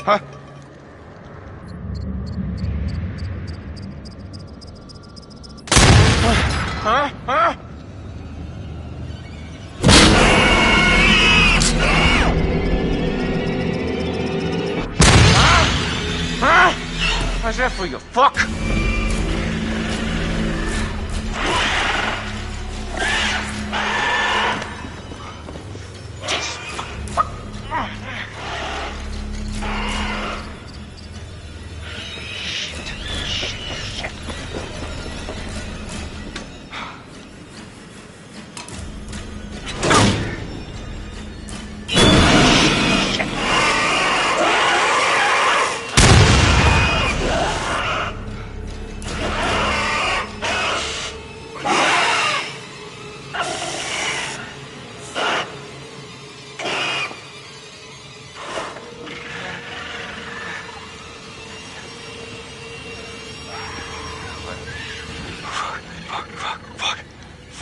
Huh? Huh? Huh? Huh? How's that for you, fuck?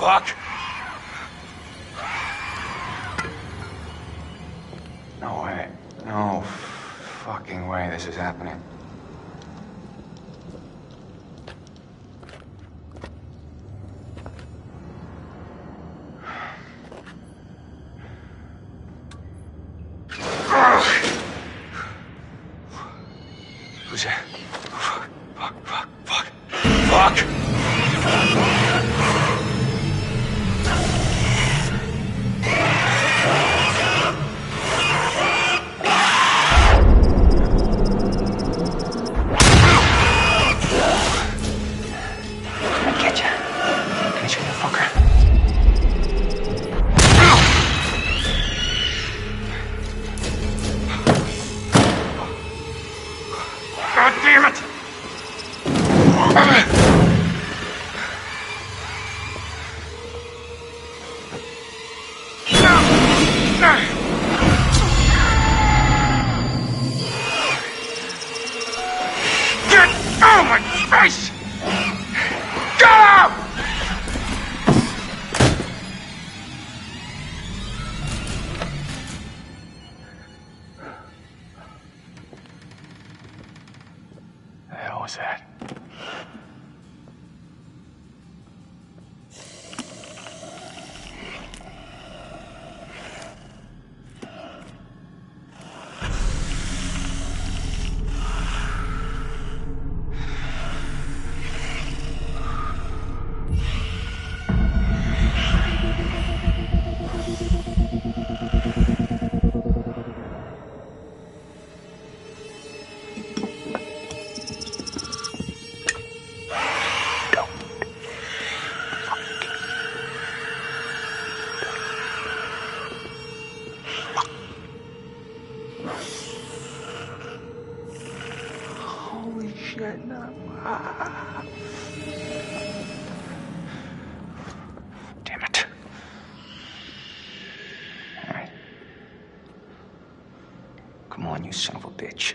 Fuck! No way. No fucking way this is happening. Who's that? Fuck! God damn it! Get out of my face! Get out! The hell was that? Holy shit, no. Damn it. All right. Come on, you son of a bitch.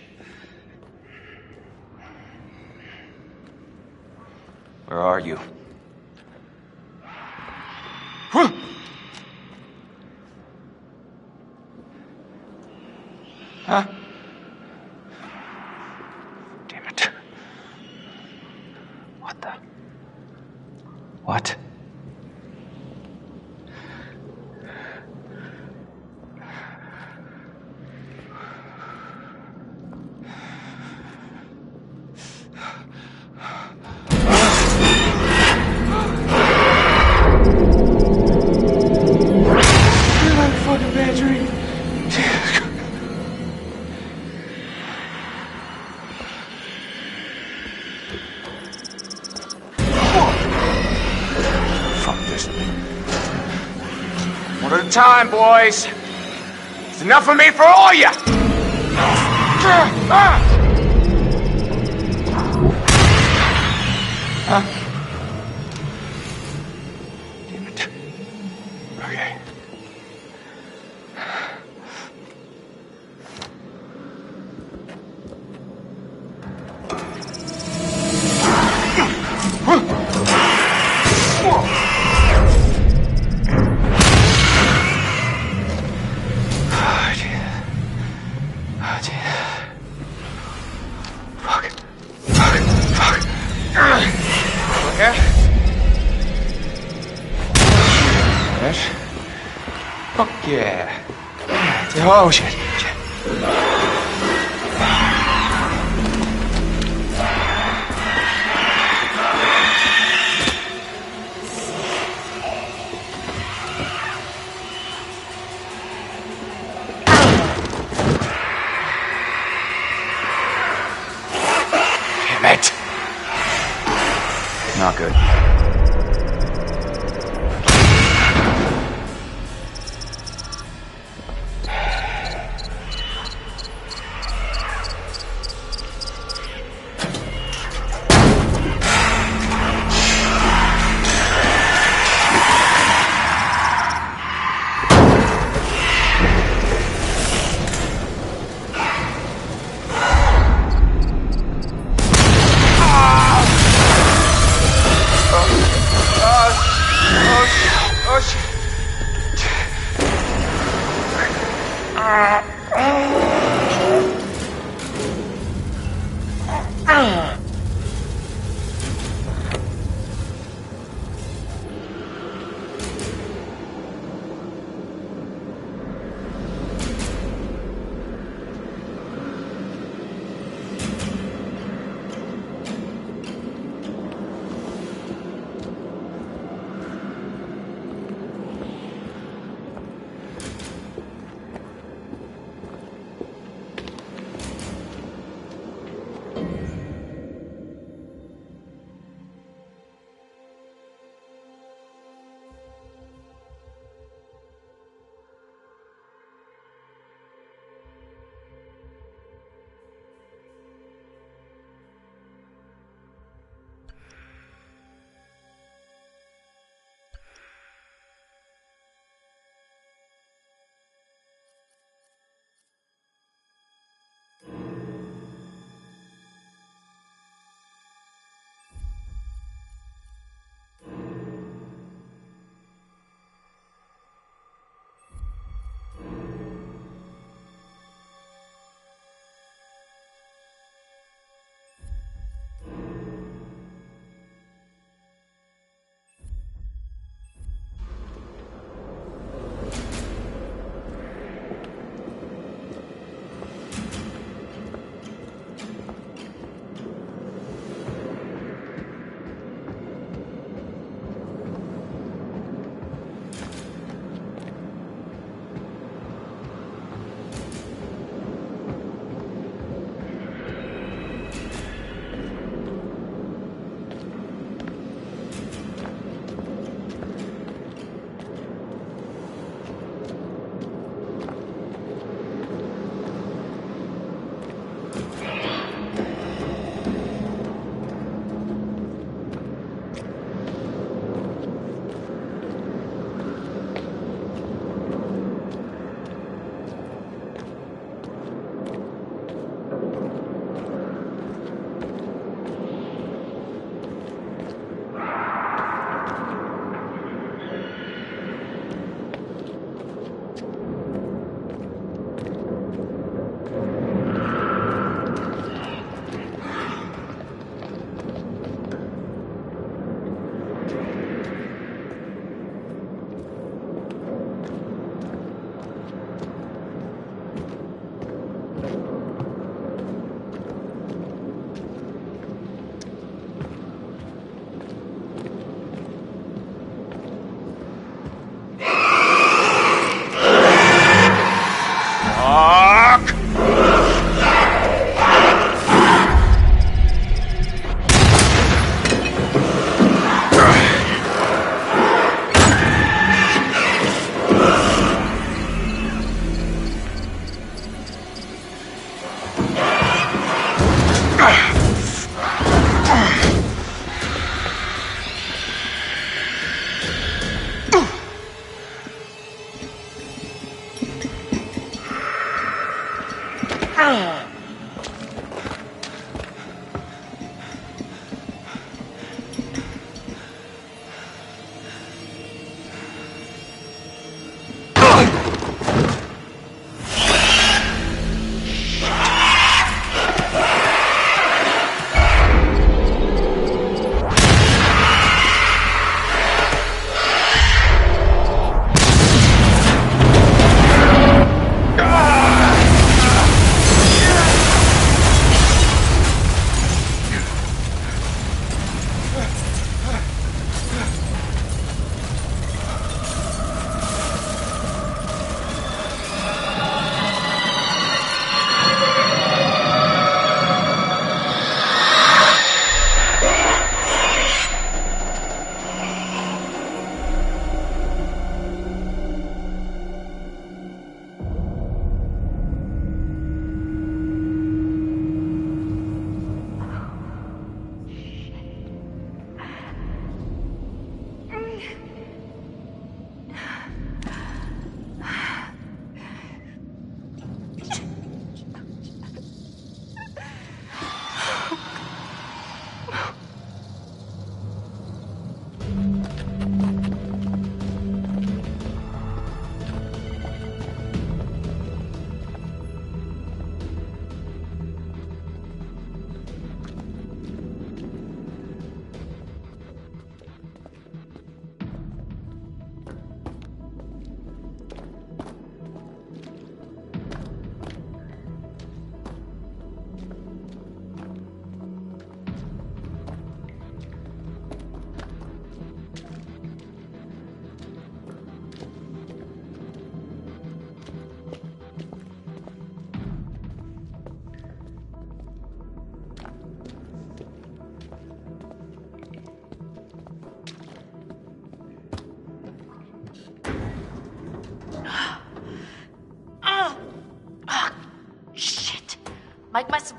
Where are you? Huh? Huh? Damn it. What the? What? Fucking battery. Fuck this. One at a time, boys. It's enough of me for all of you. Huh? Damn it. Okay. Yeah. Oh, shit. Damn it. Not good.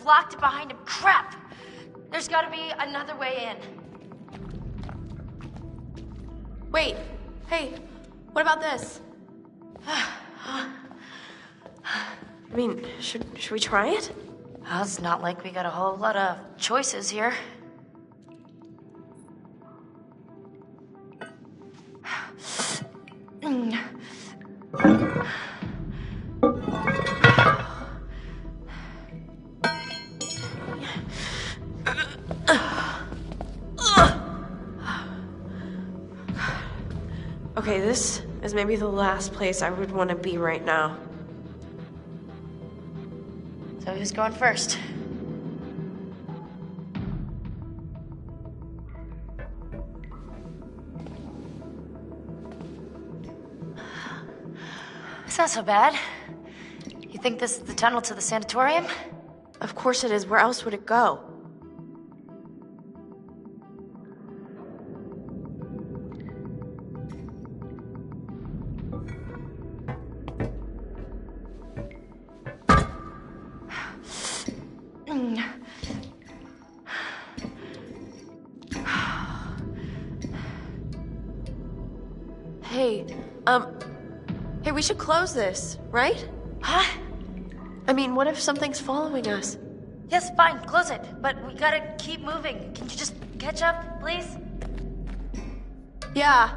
blocked it behind him. Crap! There's gotta be another way in. Wait. Hey, what about this? I mean, should we try it? Well, it's not like we got a whole lot of choices here. Okay, this is maybe the last place I would want to be right now. So who's going first? It's not so bad. You think this is the tunnel to the sanatorium? Of course it is. Where else would it go? Hey, we should close this, right? Huh? I mean, what if something's following us? Yes, fine, close it. But we gotta keep moving. Can you just catch up, please? Yeah.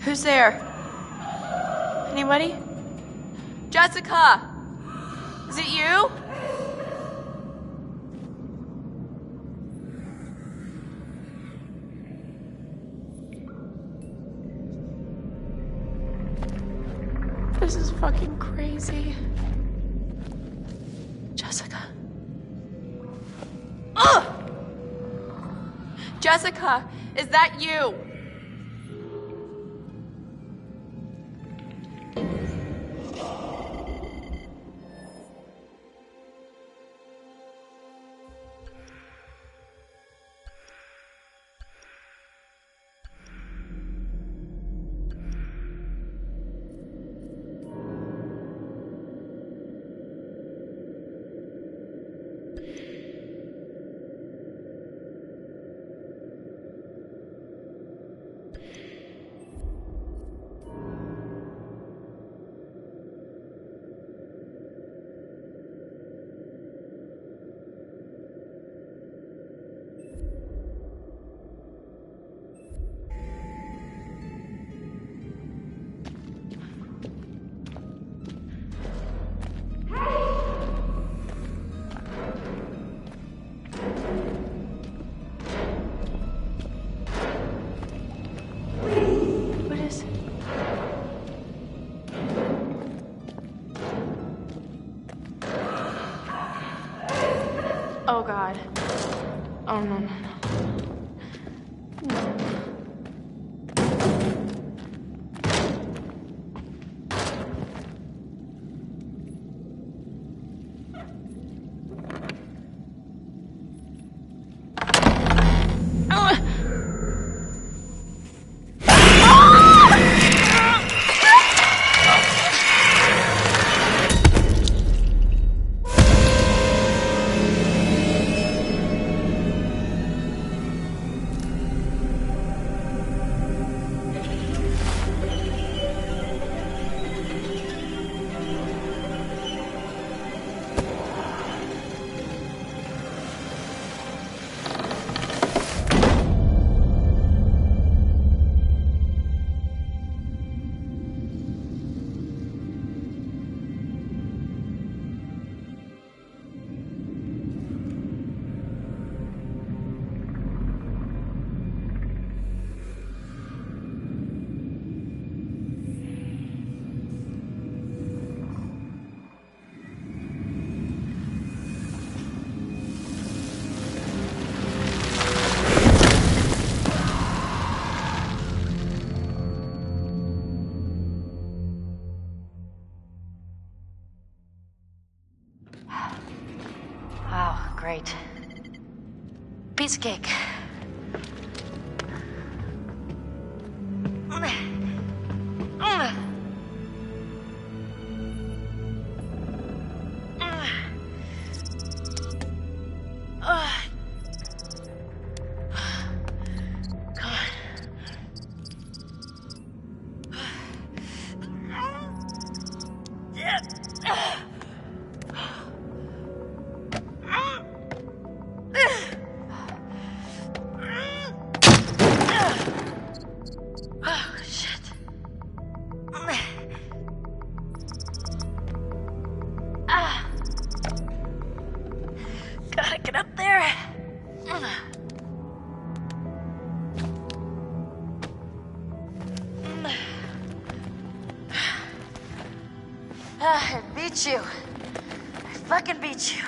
Who's there? Anybody? Jessica! Is it you? This is fucking crazy. Jessica. Ugh! Jessica, is that you? Oh God. Oh no, no, no. Great. Piece of cake. Gotta get up there. I beat you. I fucking beat you.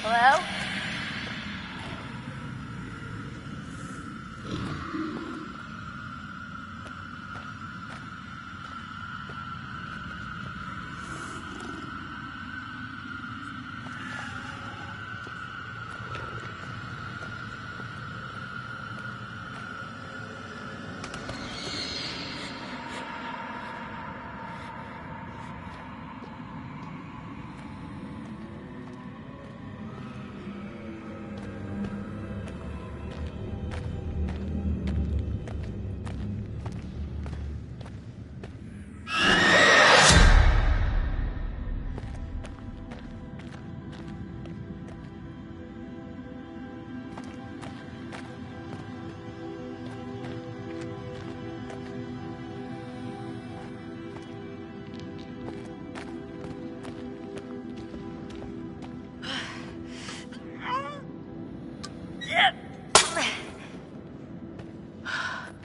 Hello?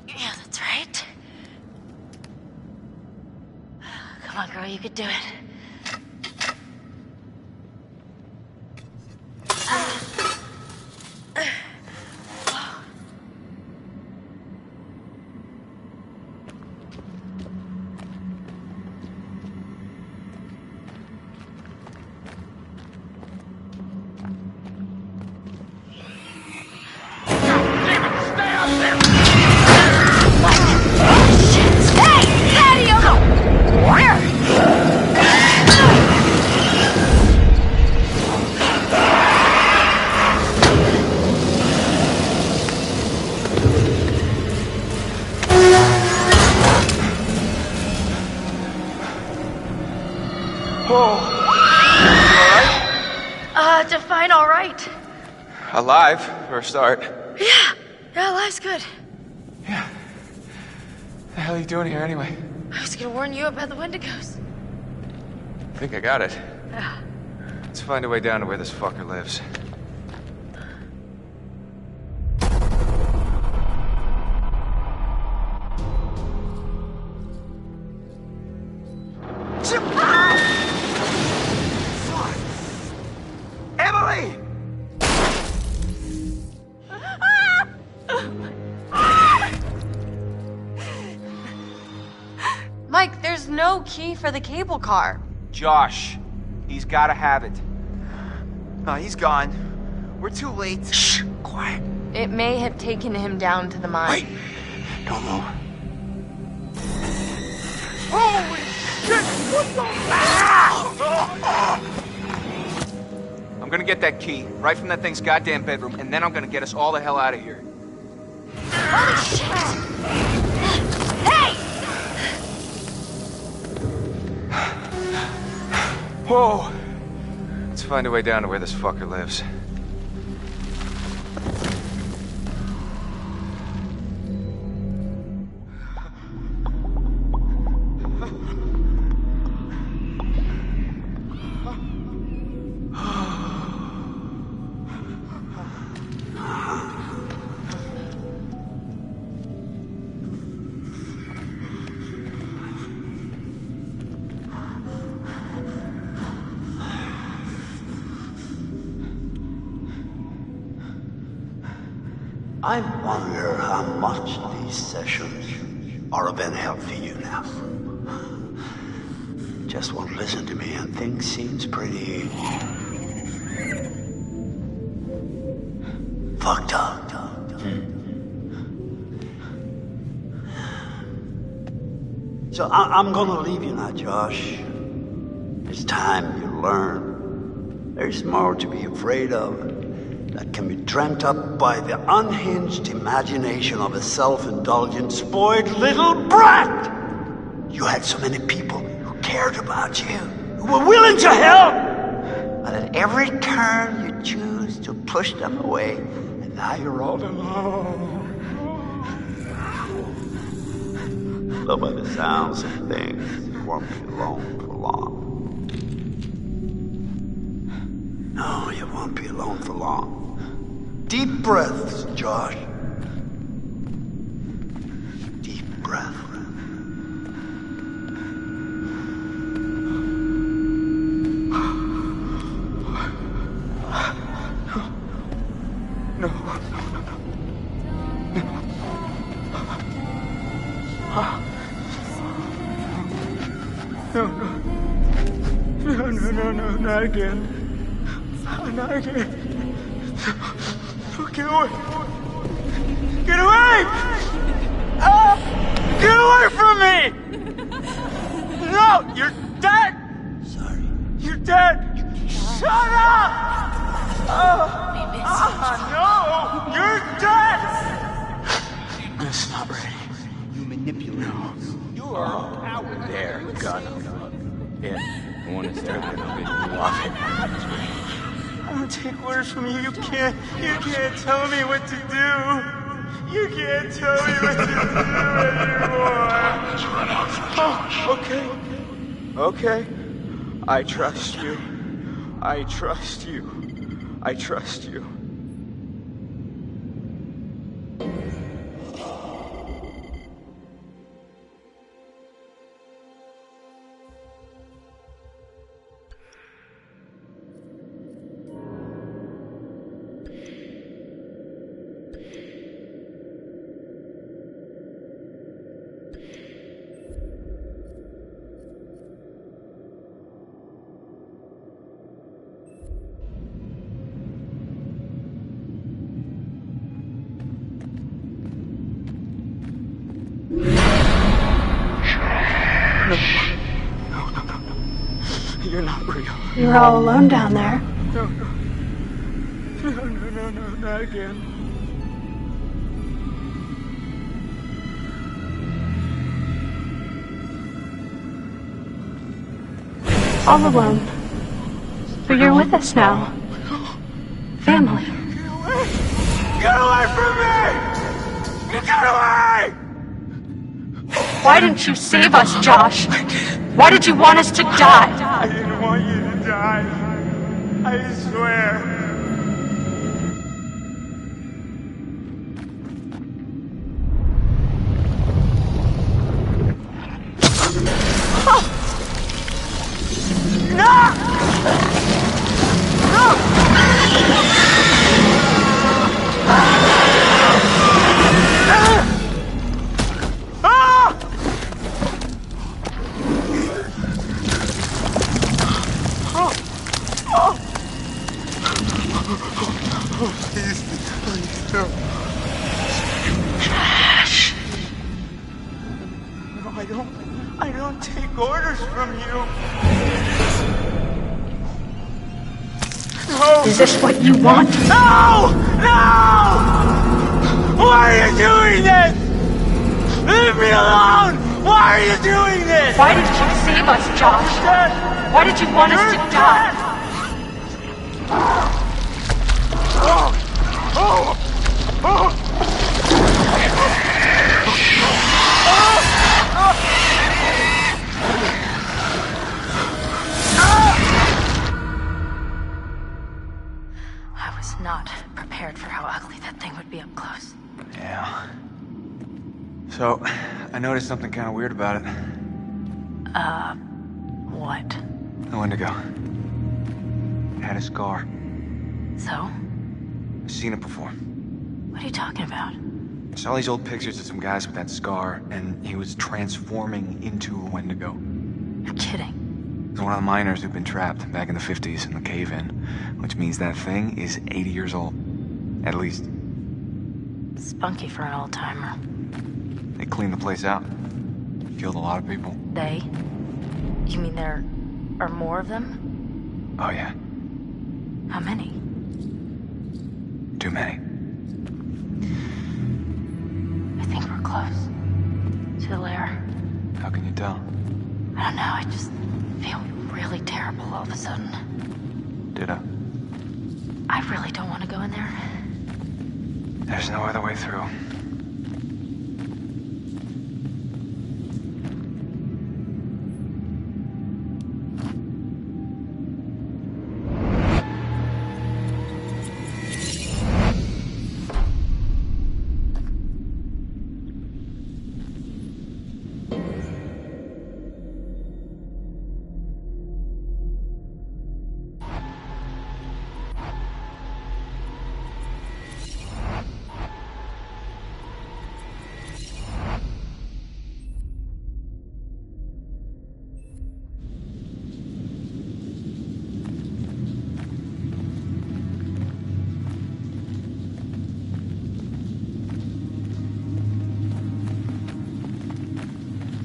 Yeah, that's right. Come on, girl, you could do it. Define all right. Alive, for a start. Yeah, life's good. Yeah. The hell are you doing here anyway? I was gonna warn you about the Wendigos. I think I got it. Let's find a way down to where this fucker lives. Emily! Mike, there's no key for the cable car. Josh, he's gotta have it. No, he's gone. We're too late. Shh, quiet. It may have taken him down to the mine. Wait, don't move. Holy shit! What the? I'm gonna get that key right from that thing's goddamn bedroom, and then I'm gonna get us all the hell out of here. Holy shit! Hey! Whoa! Let's find a way down to where this fucker lives. I wonder how much these sessions are of any help for you now. Just won't listen to me and things seems pretty fucked up. So I'm gonna leave you now, Josh. It's time you learn. There's more to be afraid of that can be dreamt up by the unhinged imagination of a self-indulgent, spoiled little brat. You had so many people who cared about you, who were willing to help, but at every turn you choose to push them away, and now you're all alone. Though by the sounds of things, you won't be alone for long. No, you won't be alone for long. Deep breaths, Josh. Deep breath. No, not again. Not again. Get away! Get away! Get away from me! No, you're dead! Sorry. You're dead! Shut up! No! You're dead! It's not ready. You manipulate. You are a coward. There, gun. Yeah, I want to start that up. Love it. I don't take orders from you. You can't tell me what to do. You can't tell me what to do anymore. Okay. I trust you. I trust you. I trust you. No. You're not real. You're all alone down there. No, not again. All alone. But you're with us now. Family. Get away from me! Get away! Why didn't you save us, Josh? Why did you want us to die? I didn't want you to die. I swear. No, I don't take orders from you. Is this what you want? No! No! Why are you doing this? Leave me alone! Why are you doing this? Why did you save us, Josh? Why did you want us to die? I was not prepared for how ugly that thing would be up close. Yeah. So, I noticed something kind of weird about it. What? The Wendigo. It had a scar. So? I've seen it before. What are you talking about? I saw these old pictures of some guys with that scar, and he was transforming into a Wendigo. You're kidding. It was one of the miners who'd been trapped back in the 50s in the cave-in, which means that thing is 80 years old. At least. Spunky for an old timer. They cleaned the place out. Killed a lot of people. They? You mean there are more of them? Oh yeah, How many? too many. I think we're close. To the lair. How can you tell? I don't know, I just feel really terrible all of a sudden. Ditto. I really don't want to go in there. There's no other way through.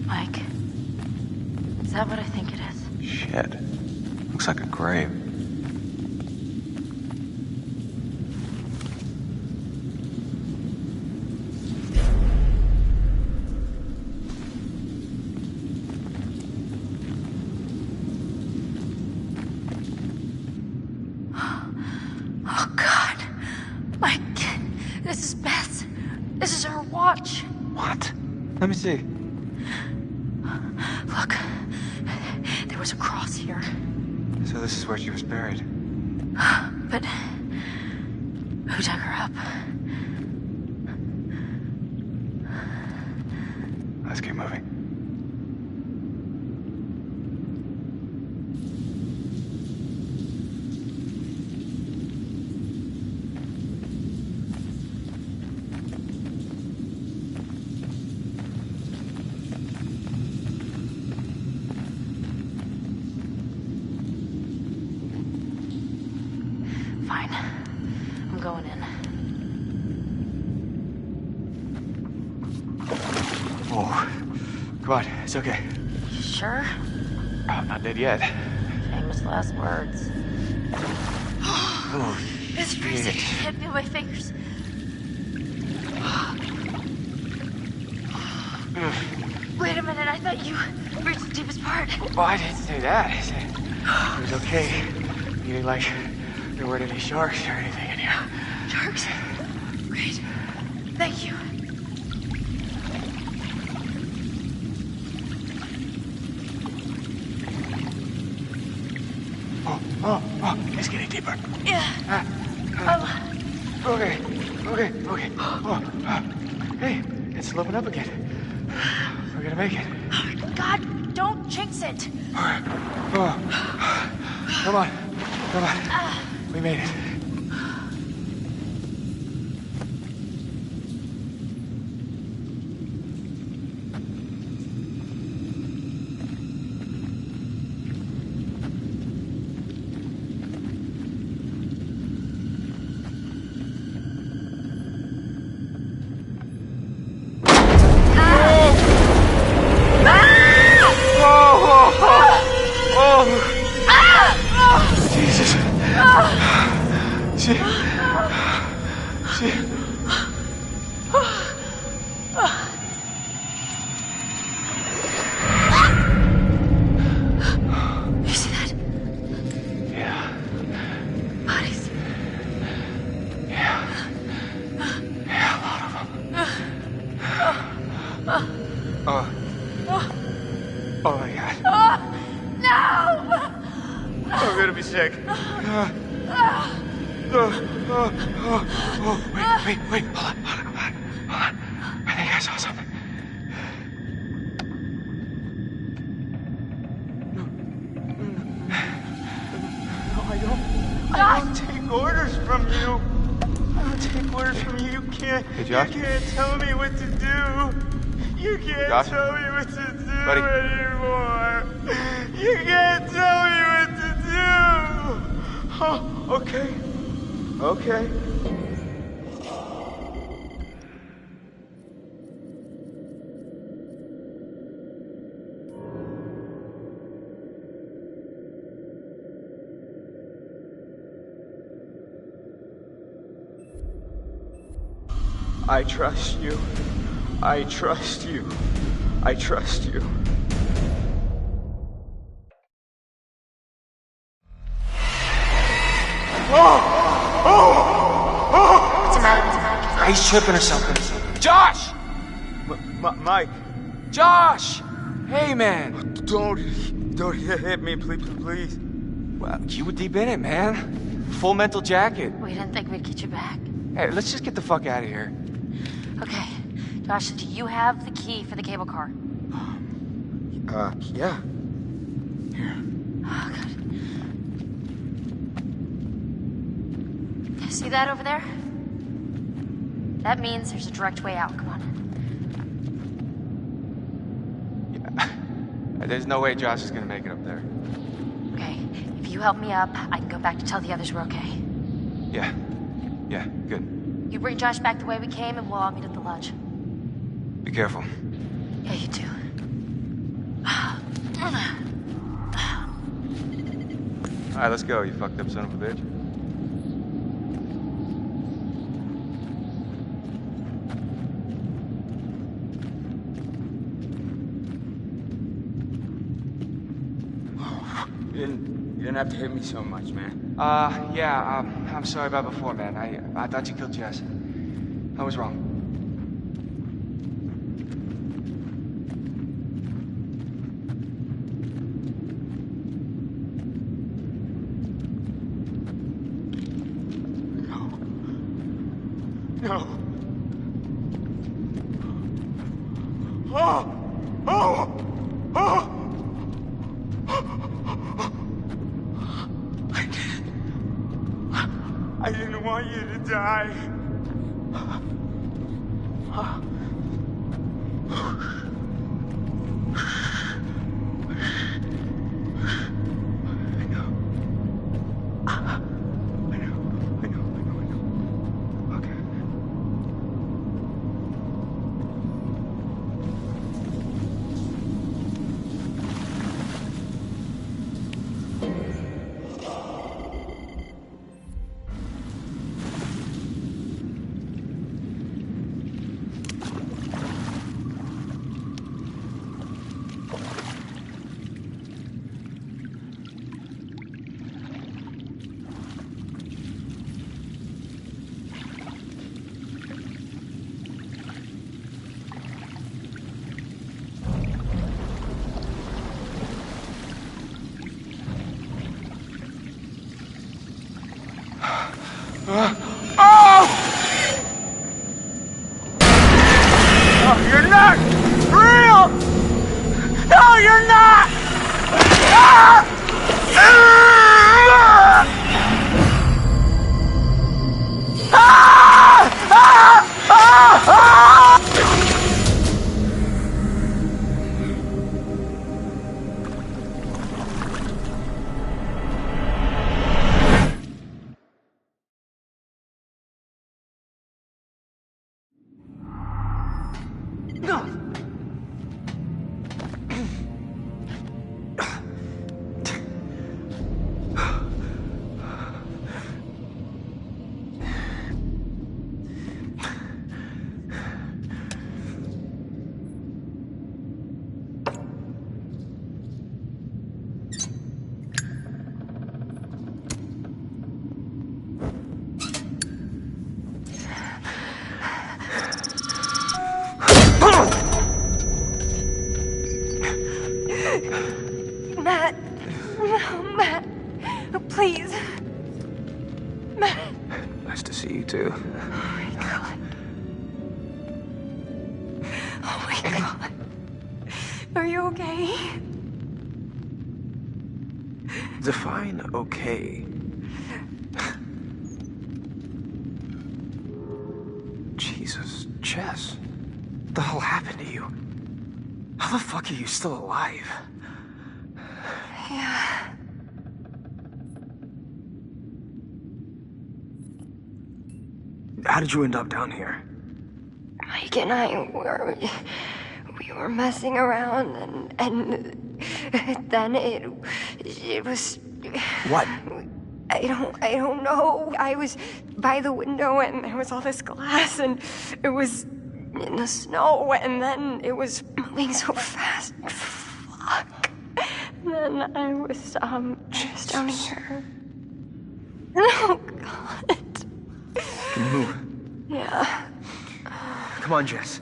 Mike, is that what I think it is? Shit. Looks like a grave. Oh, God. Mike, this is Beth's. This is her watch. What? Let me see. Look, there was a cross here. So this is where she was buried. But who dug her up? Let's keep moving. Fine. I'm going in. Oh. Come on, it's okay. You sure? I'm not dead yet. Famous last words. Oh, It's freezing. It hit me with my fingers. Wait a minute, I thought you reached the deepest part. Well, I didn't say that. I said it was okay. Meaning like there weren't any sharks or anything in here. Sharks? Great. Thank you. Oh, it's getting deeper. Yeah. Okay. Oh, hey, it's sloping up again. We're gonna make it. Oh, God, don't jinx it. Oh. Come on. We made it. Jesus. gonna be sick. Wait, hold on. I think I saw something. I don't take orders from you. I don't take orders from you. You can't. Hey, Josh? You can't tell me what to do. You can't Josh? tell me what to do Buddy? anymore. You can't tell me what to do. Oh, okay. Okay. I trust you. I trust you. I trust you. What's the matter? He's tripping or something. Josh! Mike, Josh! Hey, man. don't hit me, please. Well, you were deep in it, man. Full mental jacket. We didn't think we'd get you back. Hey, let's just get the fuck out of here. Okay. Josh, do you have the key for the cable car? Yeah. Oh, God. See that over there? That means there's a direct way out. Come on. Yeah. There's no way Josh is gonna make it up there. Okay. If you help me up, I can go back to tell the others we're okay. Yeah. Yeah, good. You bring Josh back the way we came, and we'll all meet at the lodge. Be careful. Yeah, you too. Alright, let's go, you fucked up son of a bitch. You didn't have to hit me so much, man. Yeah, I'm sorry about before, man. I thought you killed Jess. I was wrong. No. Oh! Oh! Oh! I didn't want you to die. I know. I know. Okay. Oh, you're not real! No, you're not! Matt. No, Matt. Please. Matt. Nice to see you too. Oh my god. Oh my god. Are you okay? Define okay. Jesus, Jess. What the hell happened to you? How the fuck are you still alive? Yeah. How did you end up down here? Mike and I were messing around and then it was What? I don't know. I was by the window and there was all this glass and it was in the snow and then it was moving so fast. Fuck. And then I was just down here. Oh god. Can you move? Yeah. Come on, Jess.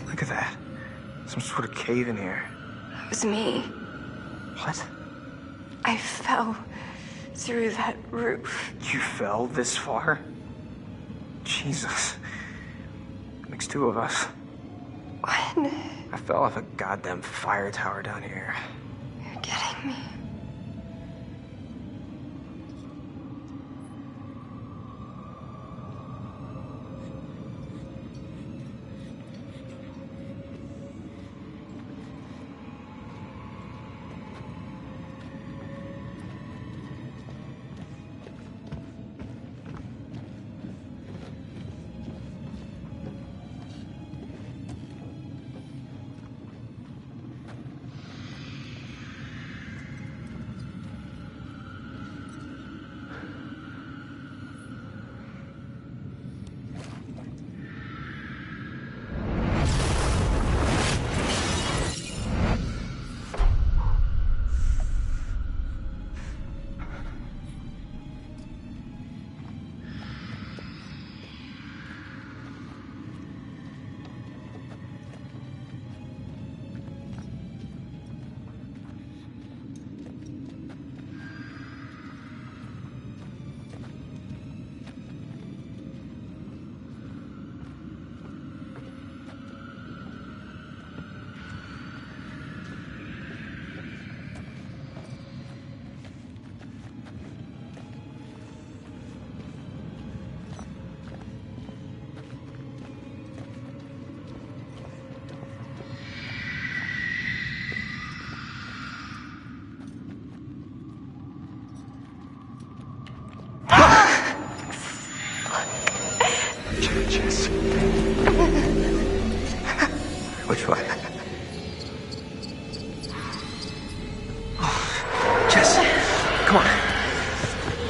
Look at that. Some sort of cave in here. That was me. What? I fell through that roof. You fell this far? Jesus. Makes two of us. What? I fell off a goddamn fire tower down here. You're kidding me.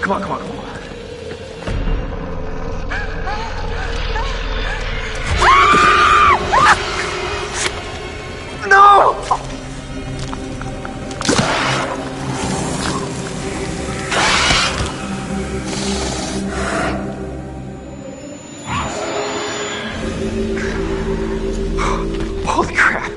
Come on, come on, come on. No! Holy crap.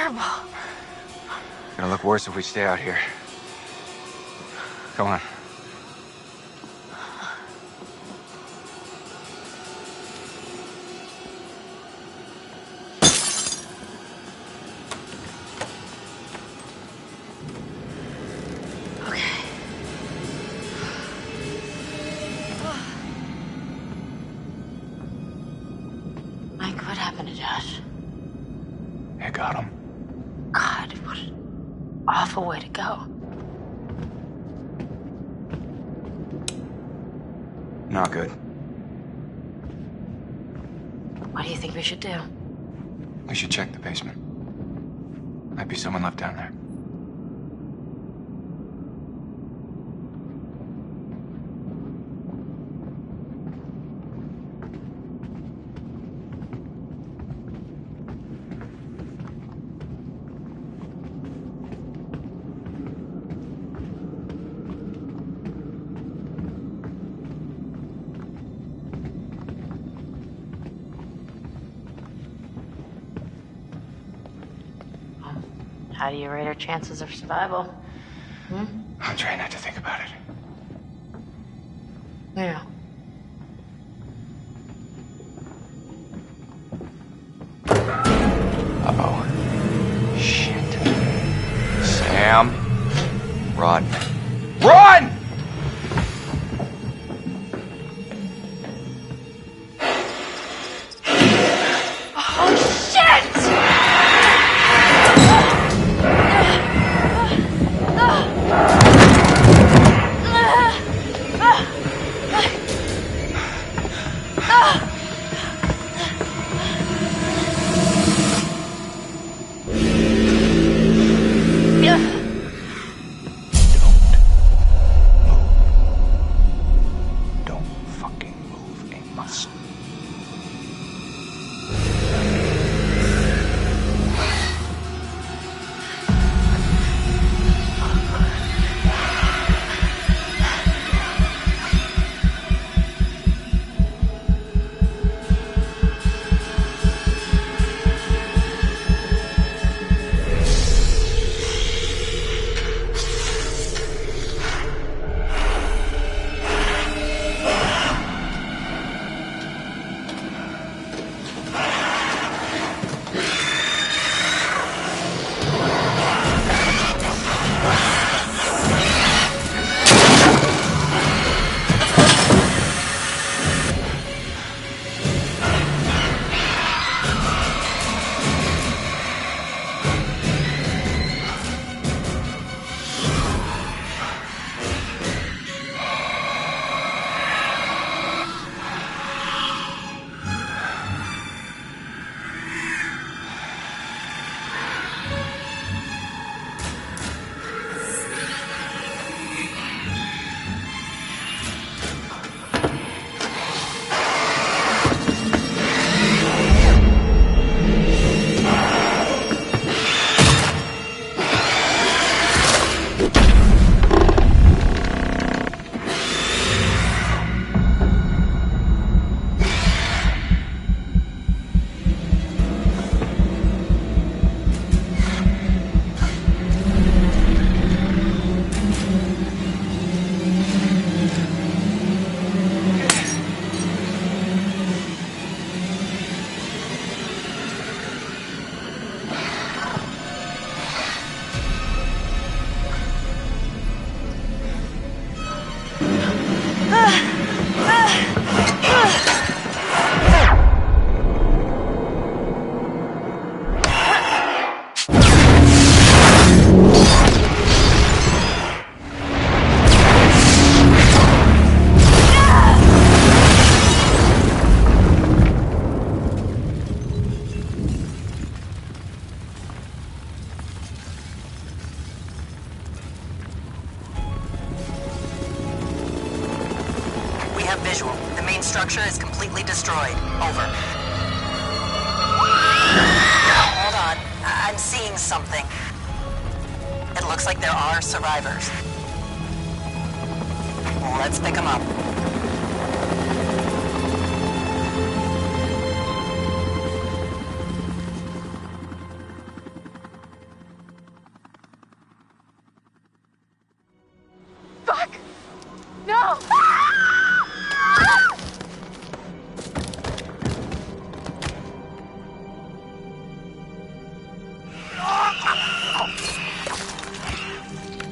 terrible. Gonna look worse if we stay out here. Come on. Okay. Mike, what happened to Josh? I got him. God, what an awful way to go. Not good. What do you think we should do? We should check the basement. Might be someone left down there. How do you rate our chances of survival? I'm trying not to think about it. Yeah. Uh-oh. Shit. Sam. Run. Run! Oh, shit! Don't fucking move a muscle. Visual. The main structure is completely destroyed. Over. Hold on. I'm seeing something. It looks like there are survivors. Let's pick them up. Fuck! No!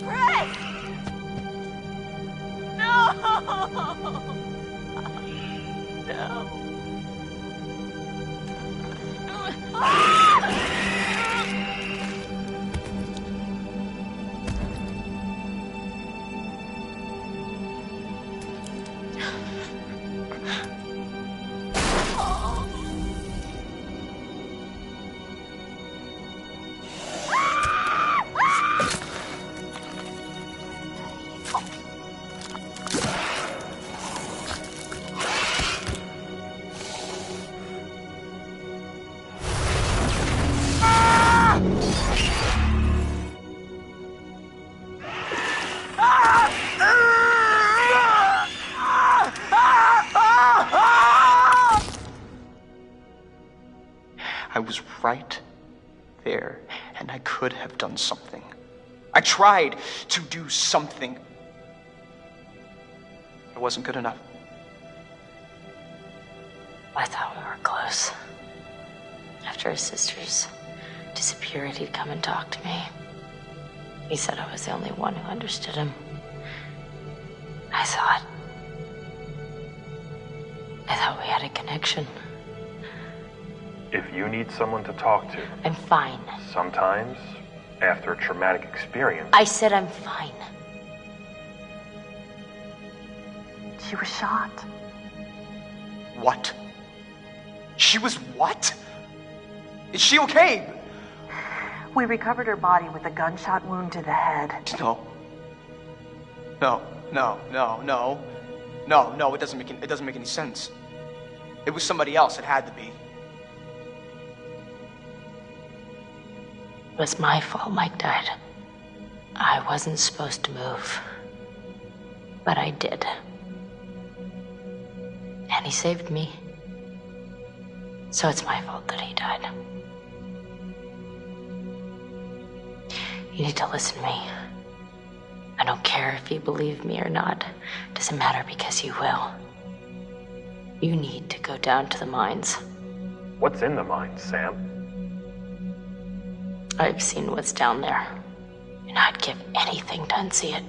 Chris! No! No. I was right there, and I could have done something. I tried to do something. It wasn't good enough. I thought we were close. After his sisters disappeared, he'd come and talk to me. He said I was the only one who understood him. I thought we had a connection. If you need someone to talk to, I'm fine. sometimes, after a traumatic experience, I said I'm fine. She was shot. What? She was what? Is she okay? We recovered her body with a gunshot wound to the head. No. No, it doesn't make any sense. It was somebody else, it had to be. It was my fault Mike died. I wasn't supposed to move. But I did. And he saved me. So it's my fault that he died. You need to listen to me. I don't care if you believe me or not. Doesn't matter because you will. You need to go down to the mines. what's in the mine, Sam? I've seen what's down there, and I'd give anything to unsee it.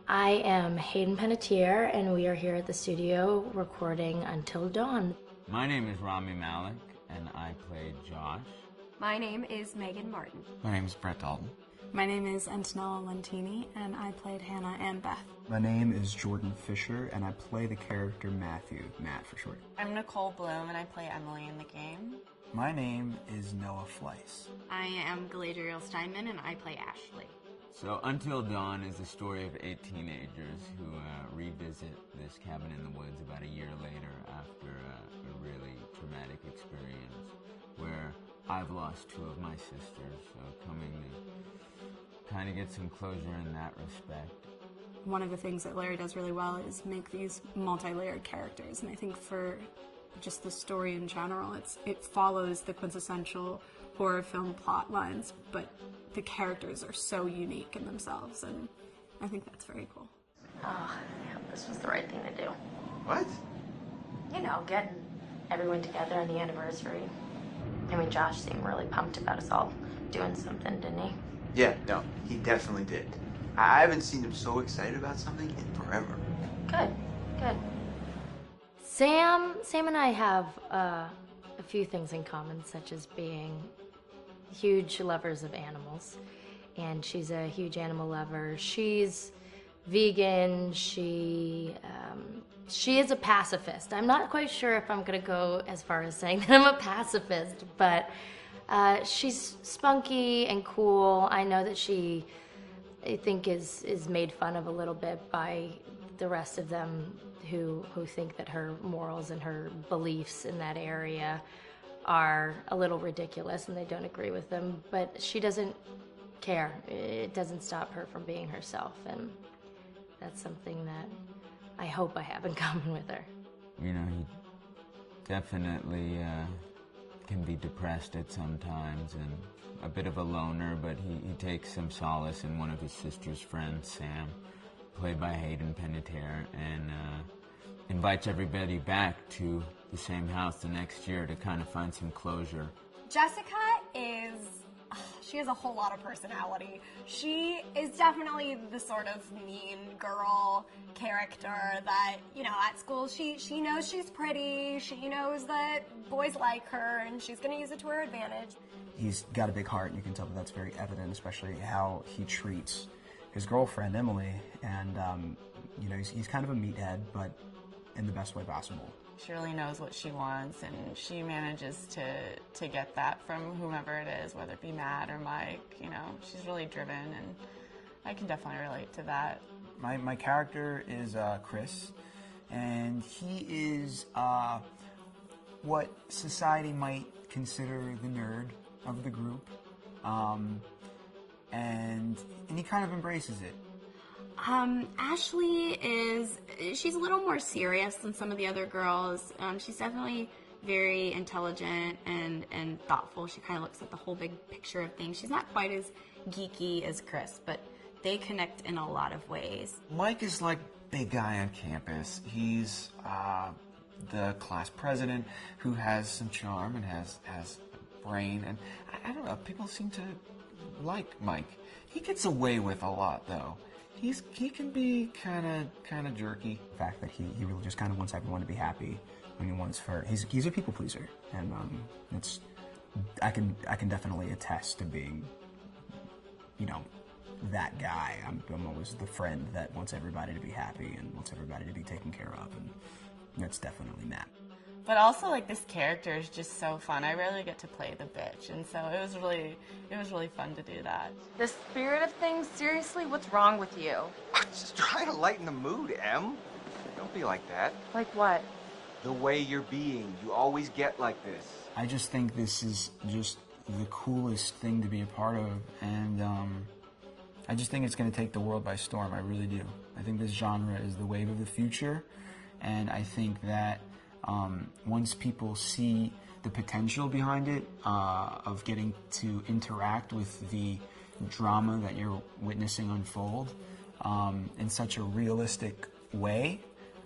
I am Hayden Panettiere, and we are here at the studio recording Until Dawn. My name is Rami Malek, and I play Josh. My name is Megan Martin. My name is Brett Dalton. My name is Antonella Lentini, and I played Hannah and Beth. My name is Jordan Fisher, and I play the character Matthew, Matt for short. I'm Nicole Bloom, and I play Emily in the game. My name is Noah Fleiss. I am Galadriel Steinman, and I play Ashley. So Until Dawn is the story of 8 teenagers who revisit this cabin in the woods about a year later after a really traumatic experience where I've lost 2 of my sisters, so coming to kind of get some closure in that respect. One of the things that Larry does really well is make these multi-layered characters, and I think for just the story in general, it follows the quintessential horror film plot lines, but the characters are so unique in themselves, and I think that's very cool. Oh, yeah, this was the right thing to do. What? You know, getting everyone together on the anniversary. I mean, Josh seemed really pumped about us all doing something, didn't he? Yeah, no, he definitely did. I haven't seen him so excited about something in forever. Good, good. Sam and I have a few things in common, such as being huge lovers of animals, and she's a huge animal lover. She's vegan. She is a pacifist. I'm not quite sure if I'm gonna go as far as saying that I'm a pacifist, but she's spunky and cool. I know that she, I think, is made fun of a little bit by the rest of them who think that her morals and her beliefs in that area are a little ridiculous and they don't agree with them, but she doesn't care. It doesn't stop her from being herself, and that's something that I hope I have in common with her. You know, he definitely can be depressed at some times and a bit of a loner, but he takes some solace in one of his sister's friends, Sam, played by Hayden Panettiere, and invites everybody back to the same house the next year to kind of find some closure. Jessica she has a whole lot of personality. She is definitely the sort of mean girl character that, you know, at school she knows she's pretty, she knows that boys like her, and she's gonna use it to her advantage. He's got a big heart, and you can tell that that's very evident, especially how he treats his girlfriend, Emily, and, you know, he's kind of a meathead, but in the best way possible. She really knows what she wants, and she manages to get that from whomever it is, whether it be Matt or Mike. You know, she's really driven, and I can definitely relate to that. My character is Chris, and he is what society might consider the nerd of the group, and he kind of embraces it. Ashley she's a little more serious than some of the other girls. She's definitely very intelligent and thoughtful. She kind of looks at the whole big picture of things. She's not quite as geeky as Chris, but they connect in a lot of ways. Mike is like big guy on campus. He's the class president who has some charm and has a brain, and I don't know, people seem to like Mike. He gets away with a lot, though. He can be kind of jerky. The fact that he really just kind of wants everyone to be happy. When he wants he's a people pleaser, and I can definitely attest to being, you know, that guy. I'm always the friend that wants everybody to be happy and wants everybody to be taken care of, and that's definitely Matt. But also, like, this character is just so fun. I rarely get to play the bitch, and so it was really fun to do that. The spirit of things, seriously, what's wrong with you? Just try to lighten the mood, Em. Don't be like that. Like what? The way you're being. You always get like this. I just think this is just the coolest thing to be a part of, and I just think it's going to take the world by storm. I really do. I think this genre is the wave of the future, and I think that once people see the potential behind it, of getting to interact with the drama that you're witnessing unfold in such a realistic way,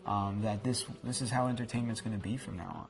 that this is how entertainment's going to be from now on.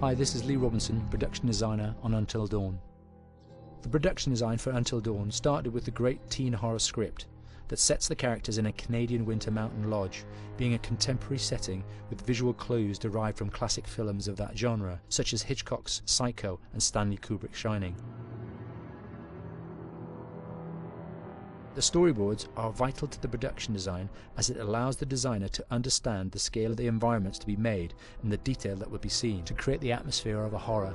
Hi, this is Lee Robinson, production designer on Until Dawn. The production design for Until Dawn started with the great teen horror script that sets the characters in a Canadian winter mountain lodge, being a contemporary setting with visual clues derived from classic films of that genre, such as Hitchcock's Psycho and Stanley Kubrick's Shining. The storyboards are vital to the production design as it allows the designer to understand the scale of the environments to be made and the detail that would be seen to create the atmosphere of a horror.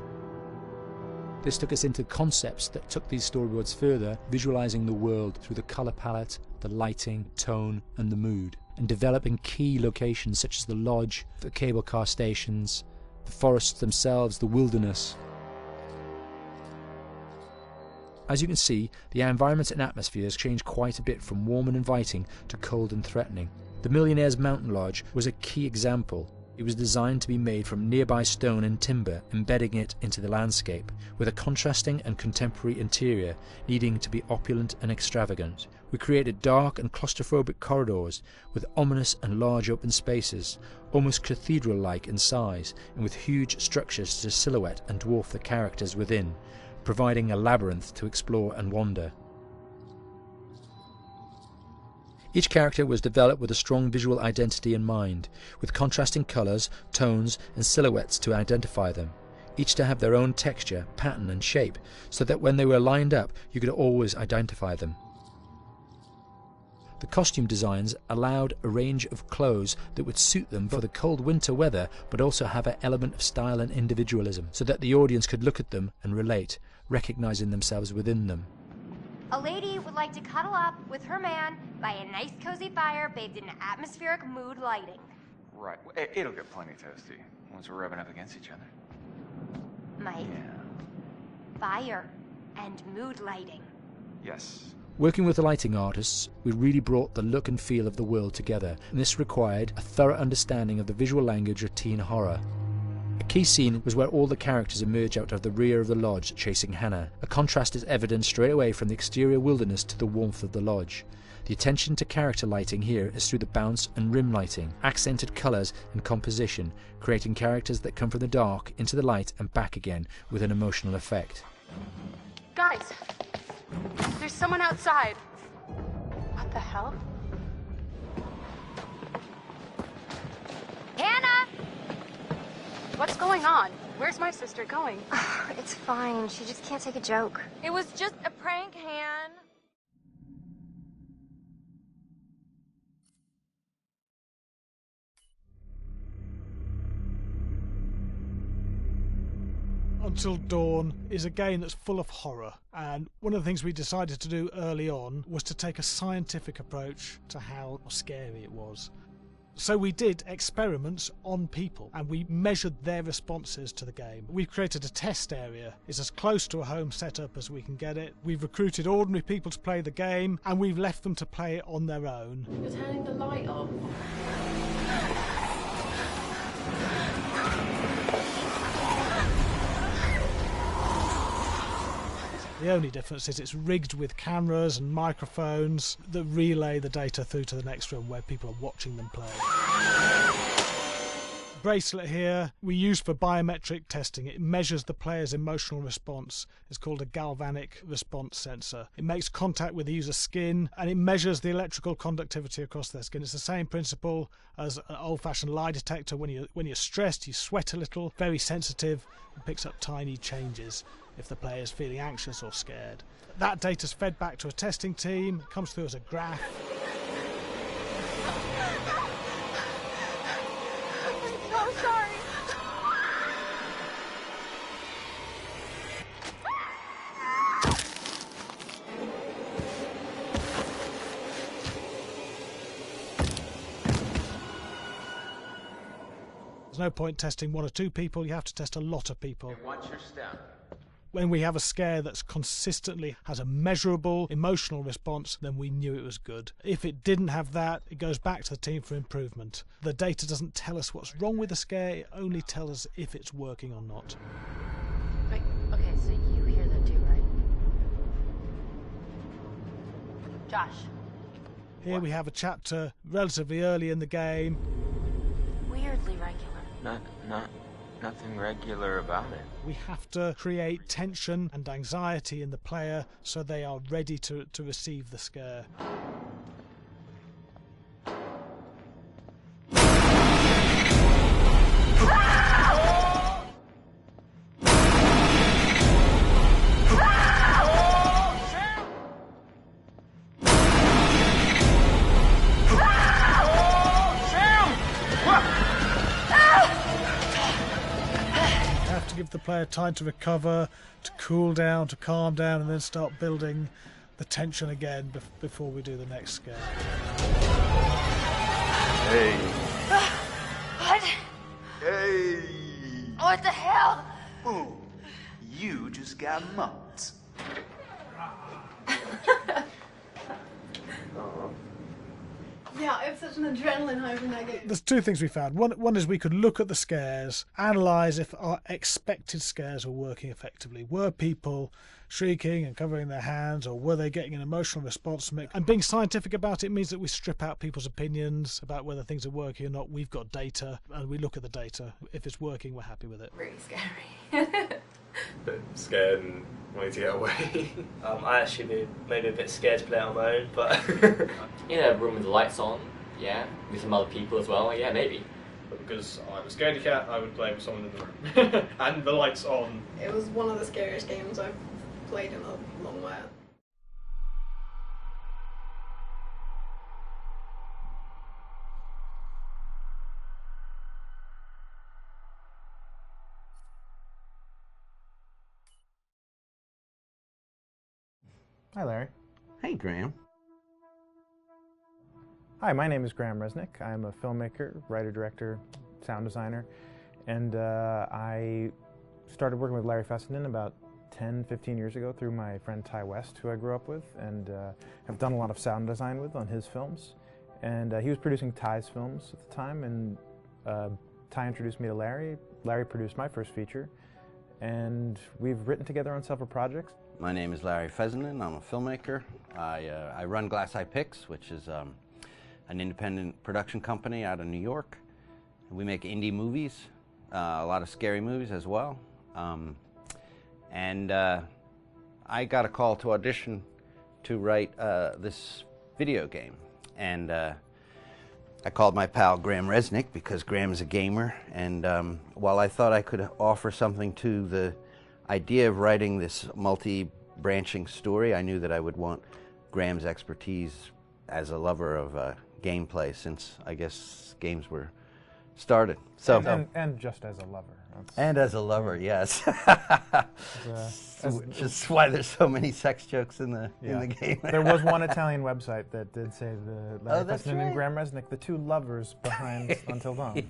This took us into concepts that took these storyboards further, visualizing the world through the color palette, the lighting, tone and the mood, and developing key locations such as the lodge, the cable car stations, the forests themselves, the wilderness. As you can see, the environments and atmospheres change quite a bit from warm and inviting to cold and threatening. The Millionaire's Mountain Lodge was a key example. It was designed to be made from nearby stone and timber, embedding it into the landscape, with a contrasting and contemporary interior needing to be opulent and extravagant. We created dark and claustrophobic corridors with ominous and large open spaces, almost cathedral-like in size, and with huge structures to silhouette and dwarf the characters within, providing a labyrinth to explore and wander. Each character was developed with a strong visual identity in mind, with contrasting colours, tones and silhouettes to identify them, each to have their own texture, pattern and shape, so that when they were lined up you could always identify them. The costume designs allowed a range of clothes that would suit them for the cold winter weather, but also have an element of style and individualism, so that the audience could look at them and relate, recognizing themselves within them. A lady would like to cuddle up with her man by a nice cozy fire bathed in atmospheric mood lighting. Right. It'll get plenty toasty once we're rubbing up against each other. Mike, fire and mood lighting. Yes. Working with the lighting artists, we really brought the look and feel of the world together, and this required a thorough understanding of the visual language of teen horror. A key scene was where all the characters emerge out of the rear of the lodge chasing Hannah. A contrast is evident straight away from the exterior wilderness to the warmth of the lodge. The attention to character lighting here is through the bounce and rim lighting, accented colours and composition, creating characters that come from the dark into the light and back again with an emotional effect. Guys, there's someone outside. What the hell? Hannah! What's going on? Where's my sister going? It's fine. She just can't take a joke. It was just a prank, Han. Until Dawn is a game that's full of horror, and one of the things we decided to do early on was to take a scientific approach to how scary it was. So we did experiments on people and we measured their responses to the game. We've created a test area. It's as close to a home setup as we can get it. We've recruited ordinary people to play the game and we've left them to play it on their own. You're turning the light off. The only difference is it's rigged with cameras and microphones that relay the data through to the next room where people are watching them play. Bracelet here we use for biometric testing. It measures the player's emotional response. It's called a galvanic response sensor. It makes contact with the user's skin and it measures the electrical conductivity across their skin. It's the same principle as an old-fashioned lie detector. When you're stressed, you sweat a little, very sensitive, and picks up tiny changes if the player is feeling anxious or scared. That data's fed back to a testing team, comes through as a graph. I'm so sorry. There's no point testing one or two people, you have to test a lot of people. Hey, watch your step. When we have a scare that's consistently has a measurable emotional response, then we knew it was good. If it didn't have that, it goes back to the team for improvement. The data doesn't tell us what's wrong with the scare, it only tells us if it's working or not. Wait, okay, so you hear that too, right? Josh. Here we have a chapter relatively early in the game. Weirdly regular. nothing regular about it. We have to create tension and anxiety in the player so they are ready to receive the scare. Give the player time to recover, to cool down, to calm down, and then start building the tension again before we do the next scare. Hey. What? Hey! What the hell? Boom. You just got mugged. Yeah, it was such an adrenaline high when I get. There's two things we found. One is we could look at the scares, analyse if our expected scares were working effectively. Were people shrieking and covering their hands, or were they getting an emotional response from it? And being scientific about it means that we strip out people's opinions about whether things are working or not. We've got data, and we look at the data. If it's working, we're happy with it. Really scary. Bit scared and wanting to get away. I actually maybe a bit scared to play on my own, but in a room with the lights on, yeah, with some other people as well, yeah, maybe. But because I'm a scaredy cat, I would play with someone in the room. And the lights on. It was one of the scariest games I've played in a long while. Hi, Larry. Hey, Graham. Hi, my name is Graham Resnick. I'm a filmmaker, writer, director, sound designer, and I started working with Larry Fessenden about 10, 15 years ago through my friend Ty West, who I grew up with, and have done a lot of sound design with on his films. And he was producing Ty's films at the time, and Ty introduced me to Larry. Larry produced my first feature, and we've written together on several projects. My name is Larry Fessenden. I'm a filmmaker. I run Glass Eye Pix, which is an independent production company out of New York. We make indie movies, a lot of scary movies as well. And I got a call to audition to write this video game. And I called my pal Graham Resnick because Graham is a gamer. And while I thought I could offer something to the idea of writing this multi-branching story, I knew that I would want Graham's expertise as a lover of gameplay, since I guess games were started. So and just as a lover. And as a lover, yes. Which is why there's so many sex jokes in the game. There was one Italian website that did say the Larry that's Fessenden right. and Graham Resnick, the two lovers behind Until Dawn.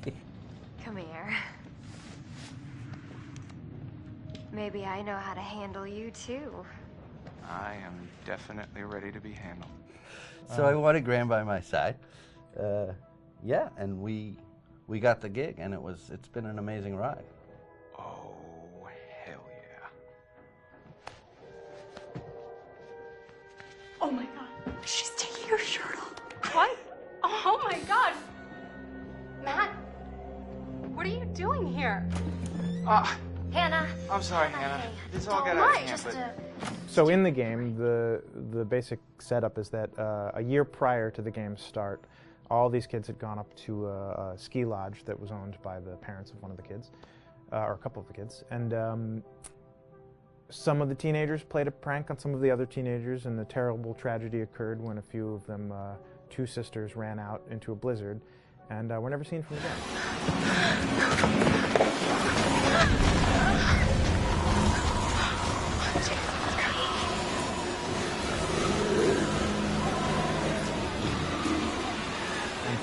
Come here. Maybe I know how to handle you too. I am definitely ready to be handled. So I wanted Graham by my side. Yeah, and we got the gig, and it's been an amazing ride. Oh, hell yeah. Oh my god. She's taking her shirt off. What? Oh my god. Matt, what are you doing here? Hannah. I'm sorry, Hannah. This all got out of hand, but... So in the game, the basic setup is that a year prior to the game's start, all these kids had gone up to a ski lodge that was owned by the parents of one of the kids, or a couple of the kids, and some of the teenagers played a prank on some of the other teenagers, and a terrible tragedy occurred when a few of them, two sisters, ran out into a blizzard, and were never seen from again.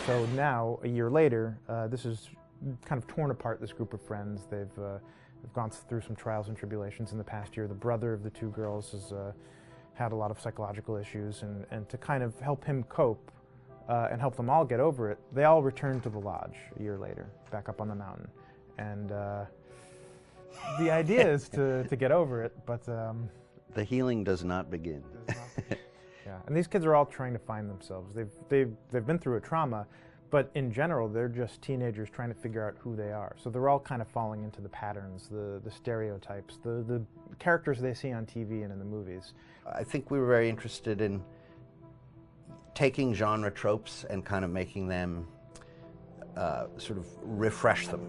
So now, a year later, this is kind of torn apart, this group of friends. They've gone through some trials and tribulations in the past year. The brother of the two girls has had a lot of psychological issues, and to kind of help him cope and help them all get over it, they all returned to the lodge a year later, back up on the mountain. And the idea is to get over it, but... the healing does not begin. Yeah, and these kids are all trying to find themselves. They've been through a trauma, But in general, they're just teenagers trying to figure out who they are. So they're all kind of falling into the patterns, the stereotypes, the characters they see on TV and in the movies. I think we were very interested in taking genre tropes and kind of making them sort of refresh them.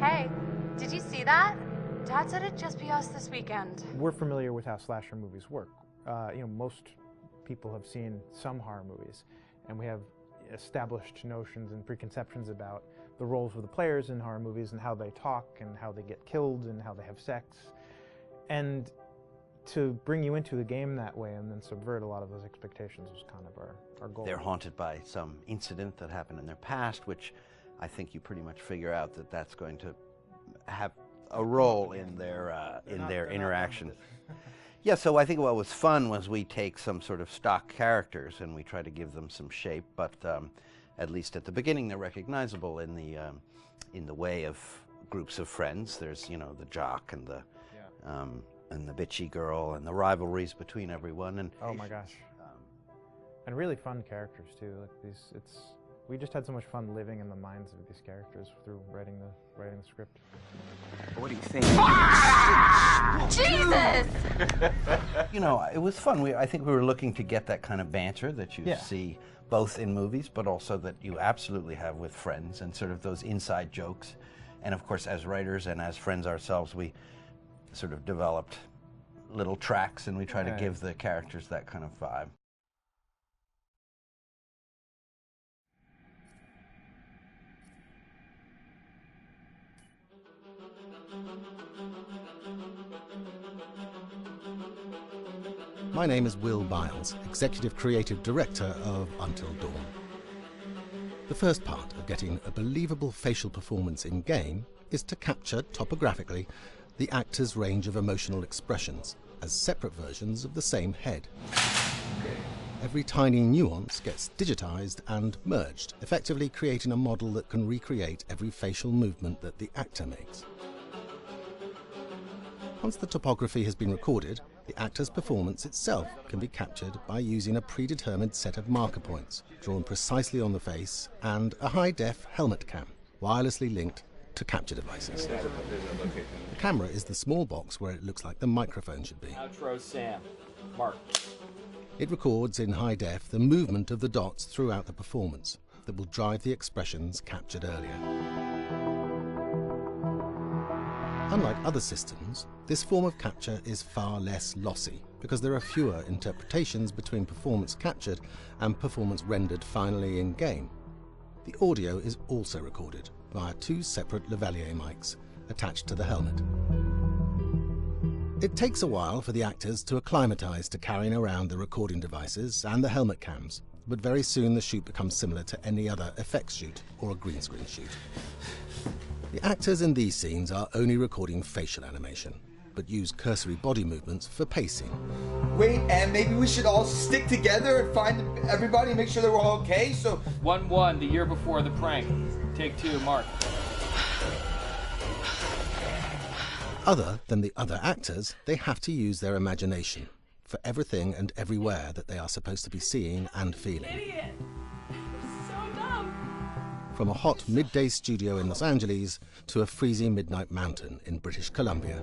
Hey, did you see that? Dad said it'd just be us this weekend. We're familiar with how slasher movies work. Most people have seen some horror movies, and we have established notions and preconceptions about the roles of the players in horror movies and how they talk and how they get killed and how they have sex. And to bring you into the game that way and then subvert a lot of those expectations was kind of our goal. They're haunted by some incident that happened in their past, which I think you pretty much figure out that that's going to have a role in their interaction. Yeah, so I think what was fun was we take some sort of stock characters and we try to give them some shape, but at least at the beginning they're recognizable in the way of groups of friends. There's, the jock and the bitchy girl and the rivalries between everyone. And oh my gosh, and really fun characters too. Like we just had so much fun living in the minds of these characters through writing the script. What do you think? Jesus! It was fun. I think we were looking to get that kind of banter that you see both in movies, but also that you absolutely have with friends and sort of those inside jokes. And of course, as writers and as friends ourselves, we sort of developed little tracks and we try to give the characters that kind of vibe. My name is Will Biles, Executive Creative Director of Until Dawn. The first part of getting a believable facial performance in-game is to capture, topographically, the actor's range of emotional expressions as separate versions of the same head. Every tiny nuance gets digitized and merged, effectively creating a model that can recreate every facial movement that the actor makes. Once the topography has been recorded, the actor's performance itself can be captured by using a predetermined set of marker points, drawn precisely on the face, and a high-def helmet cam, wirelessly linked to capture devices. The camera is the small box where it looks like the microphone should be. Outro Sam. Mark. It records in high def the movement of the dots throughout the performance that will drive the expressions captured earlier. Unlike other systems, this form of capture is far less lossy because there are fewer interpretations between performance captured and performance rendered finally in-game. The audio is also recorded via two separate lavalier mics attached to the helmet. It takes a while for the actors to acclimatize to carrying around the recording devices and the helmet cams, but very soon the shoot becomes similar to any other effects shoot or a green screen shoot. The actors in these scenes are only recording facial animation, but use cursory body movements for pacing. Wait, and maybe we should all stick together and find everybody and make sure that we're all okay, so... 1-1, the year before the prank. Take 2, Mark. Other than the other actors, they have to use their imagination for everything and everywhere that they are supposed to be seeing and feeling. Idiot! So dumb! From a hot midday studio in Los Angeles to a freezing midnight mountain in British Columbia.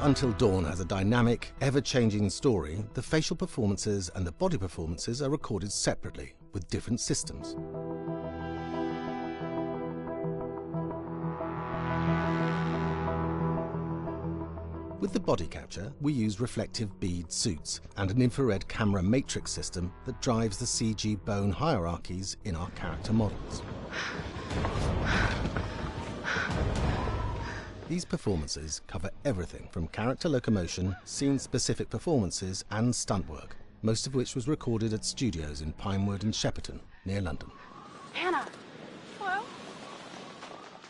Until Dawn has a dynamic, ever-changing story, the facial performances and the body performances are recorded separately, with different systems. With the body capture, we use reflective bead suits and an infrared camera matrix system that drives the CG bone hierarchies in our character models. These performances cover everything from character locomotion, scene-specific performances and stunt work, most of which was recorded at studios in Pinewood and Shepperton, near London. Hannah! Hello?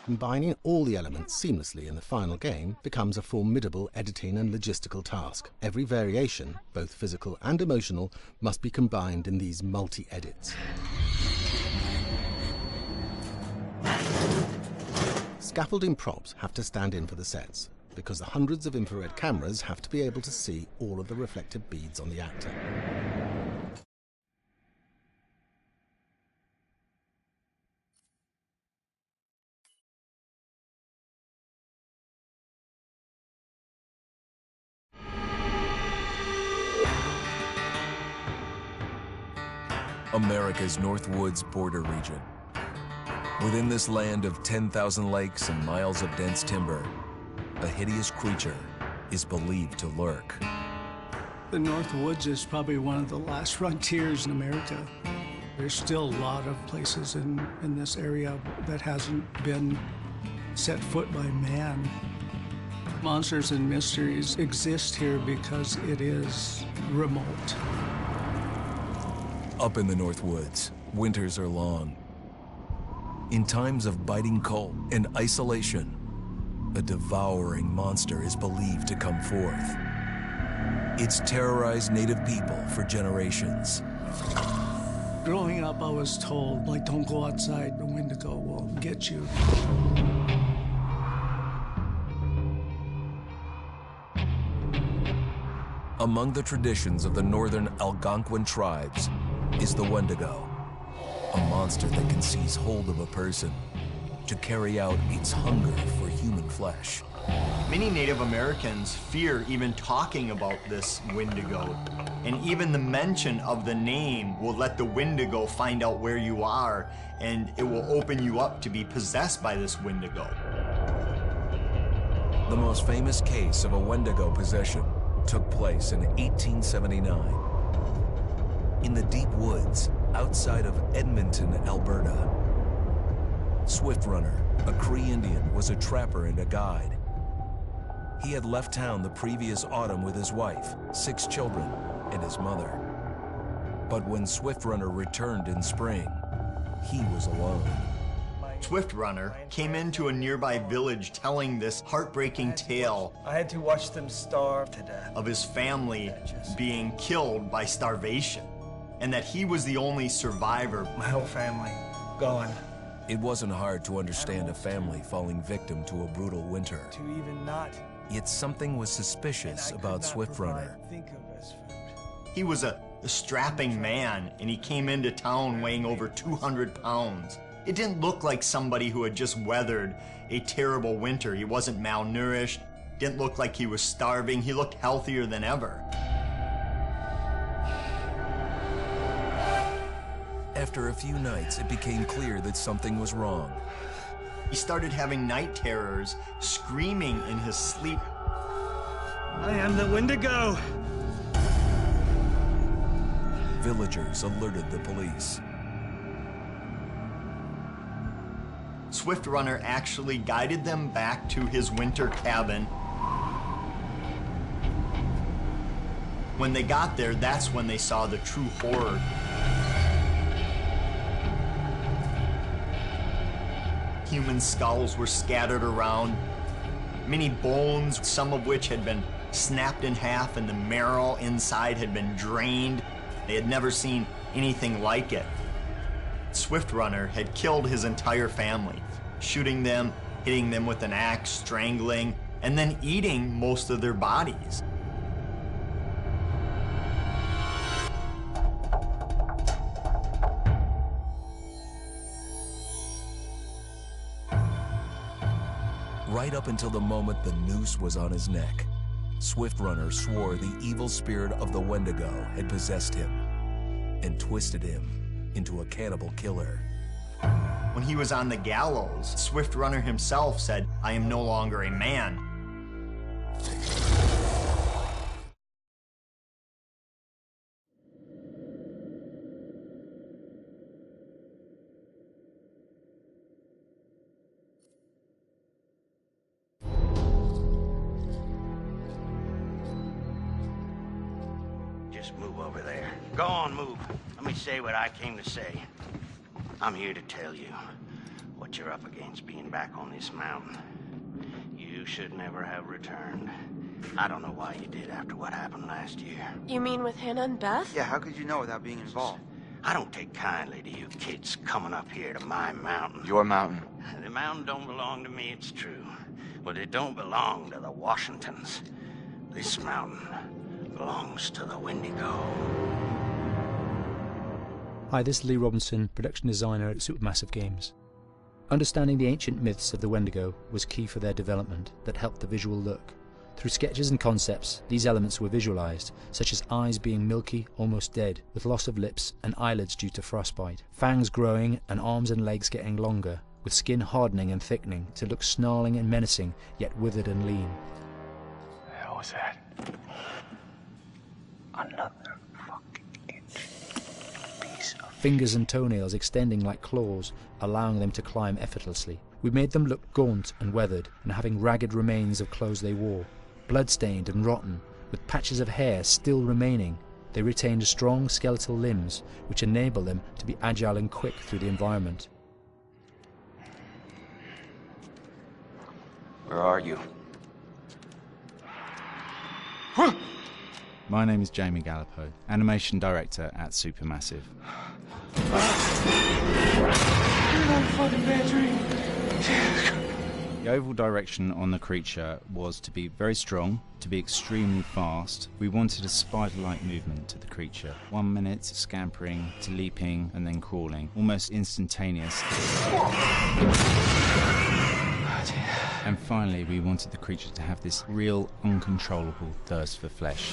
Combining all the elements seamlessly in the final game becomes a formidable editing and logistical task. Every variation, both physical and emotional, must be combined in these multi-edits. Scaffolding props have to stand in for the sets, because the hundreds of infrared cameras have to be able to see all of the reflective beads on the actor. America's Northwoods border region. Within this land of 10,000 lakes and miles of dense timber, a hideous creature is believed to lurk. The Northwoods is probably one of the last frontiers in America. There's still a lot of places in this area that hasn't been set foot by man. Monsters and mysteries exist here because it is remote. Up in the Northwoods, winters are long. In times of biting cold and isolation, a devouring monster is believed to come forth. It's terrorized native people for generations. Growing up, I was told, like, don't go outside, the Wendigo will get you. Among the traditions of the northern Algonquin tribes is the Wendigo, a monster that can seize hold of a person to carry out its hunger for human flesh. Many Native Americans fear even talking about this Wendigo, and even the mention of the name will let the Wendigo find out where you are, and it will open you up to be possessed by this Wendigo. The most famous case of a Wendigo possession took place in 1879. In the deep woods outside of Edmonton, Alberta. Swift Runner, a Cree Indian, was a trapper and a guide. He had left town the previous autumn with his wife, 6 children, and his mother. But when Swift Runner returned in spring, he was alone. Swift Runner came into a nearby village telling this heartbreaking tale. I had to watch them starve to death. Of his family being killed by starvation, and that he was the only survivor. My whole family gone. It wasn't hard to understand a family falling victim to a brutal winter. To even not. Yet something was suspicious about Swift Runner. He was a strapping man, and he came into town weighing over 200 pounds. It didn't look like somebody who had just weathered a terrible winter. He wasn't malnourished, didn't look like he was starving. He looked healthier than ever. After a few nights, it became clear that something was wrong. He started having night terrors, screaming in his sleep. I am the Wendigo! Villagers alerted the police. Swift Runner actually guided them back to his winter cabin. When they got there, that's when they saw the true horror. Human skulls were scattered around, many bones, some of which had been snapped in half, and the marrow inside had been drained. They had never seen anything like it. Swift Runner had killed his entire family, shooting them, hitting them with an axe, strangling, and then eating most of their bodies. Right up until the moment the noose was on his neck, Swift Runner swore the evil spirit of the Wendigo had possessed him and twisted him into a cannibal killer. When he was on the gallows, Swift Runner himself said, "I am no longer a man." Just move over there. Go on, move. Let me say what I came to say. I'm here to tell you, what you're up against being back on this mountain. You should never have returned. I don't know why you did after what happened last year. You mean with Hannah and Beth? Yeah, how could you know without being involved? I don't take kindly to you kids coming up here to my mountain. Your mountain. The mountain don't belong to me, it's true. But it don't belong to the Washingtons. This mountain belongs to the Wendigo. Hi, this is Lee Robinson, production designer at Supermassive Games. Understanding the ancient myths of the Wendigo was key for their development that helped the visual look. Through sketches and concepts, these elements were visualized, such as eyes being milky, almost dead, with loss of lips and eyelids due to frostbite, fangs growing and arms and legs getting longer, with skin hardening and thickening to look snarling and menacing, yet withered and lean. The hell was that? Another fucking piece of... Fingers and toenails extending like claws, allowing them to climb effortlessly. We made them look gaunt and weathered, and having ragged remains of clothes they wore. Blood-stained and rotten, with patches of hair still remaining, they retained strong skeletal limbs, which enable them to be agile and quick through the environment. Where are you? My name is Jamie Gallipo, animation director at Supermassive. The overall direction on the creature was to be very strong, to be extremely fast. We wanted a spider-like movement to the creature. 1 minute scampering to leaping and then crawling, almost instantaneous. And finally, we wanted the creature to have this real, uncontrollable thirst for flesh.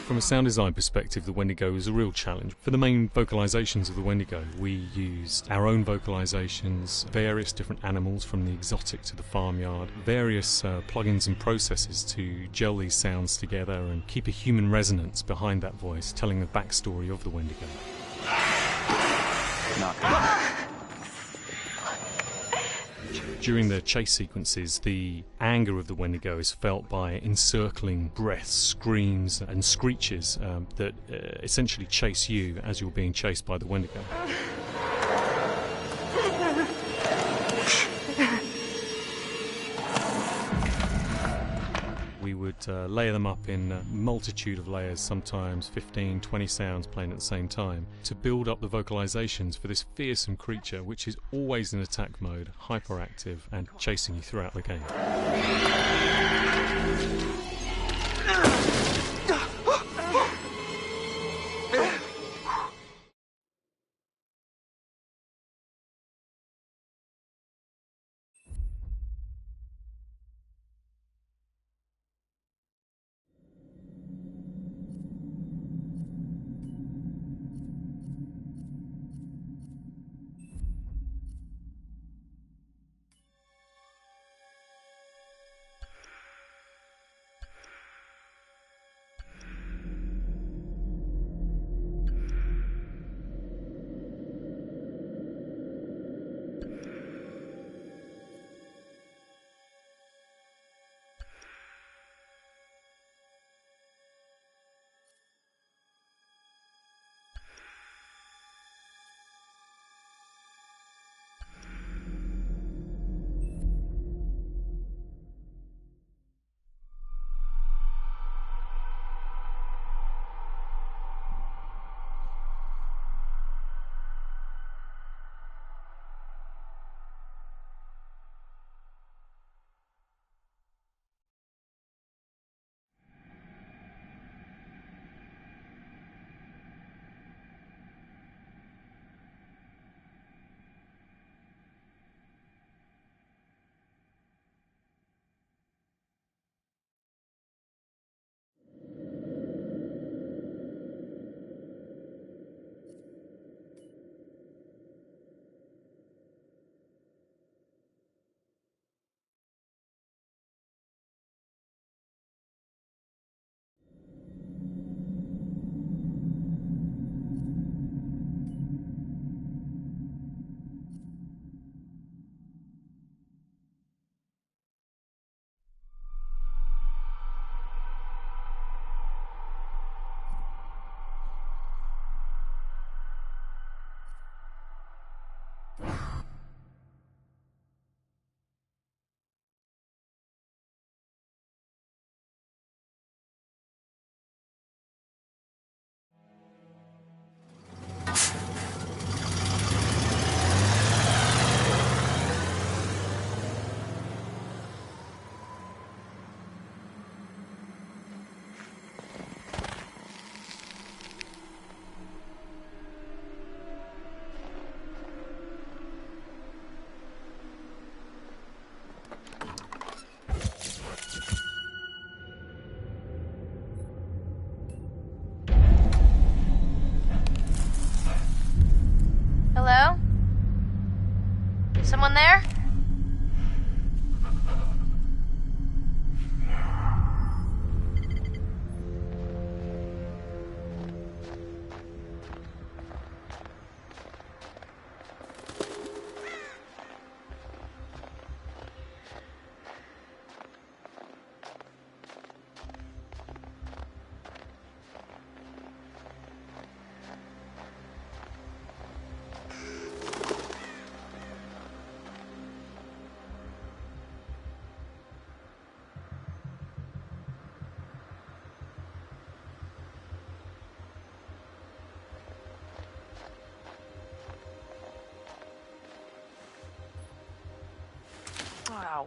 From a sound design perspective, the Wendigo is a real challenge. For the main vocalizations of the Wendigo, we used our own vocalizations, various different animals from the exotic to the farmyard, various plugins and processes to gel these sounds together and keep a human resonance behind that voice, telling the backstory of the Wendigo. During the chase sequences, the anger of the Wendigo is felt by encircling breaths, screams and screeches that essentially chase you as you're being chased by the Wendigo. We would layer them up in a multitude of layers, sometimes 15, 20 sounds playing at the same time, to build up the vocalizations for this fearsome creature which is always in attack mode, hyperactive and chasing you throughout the game.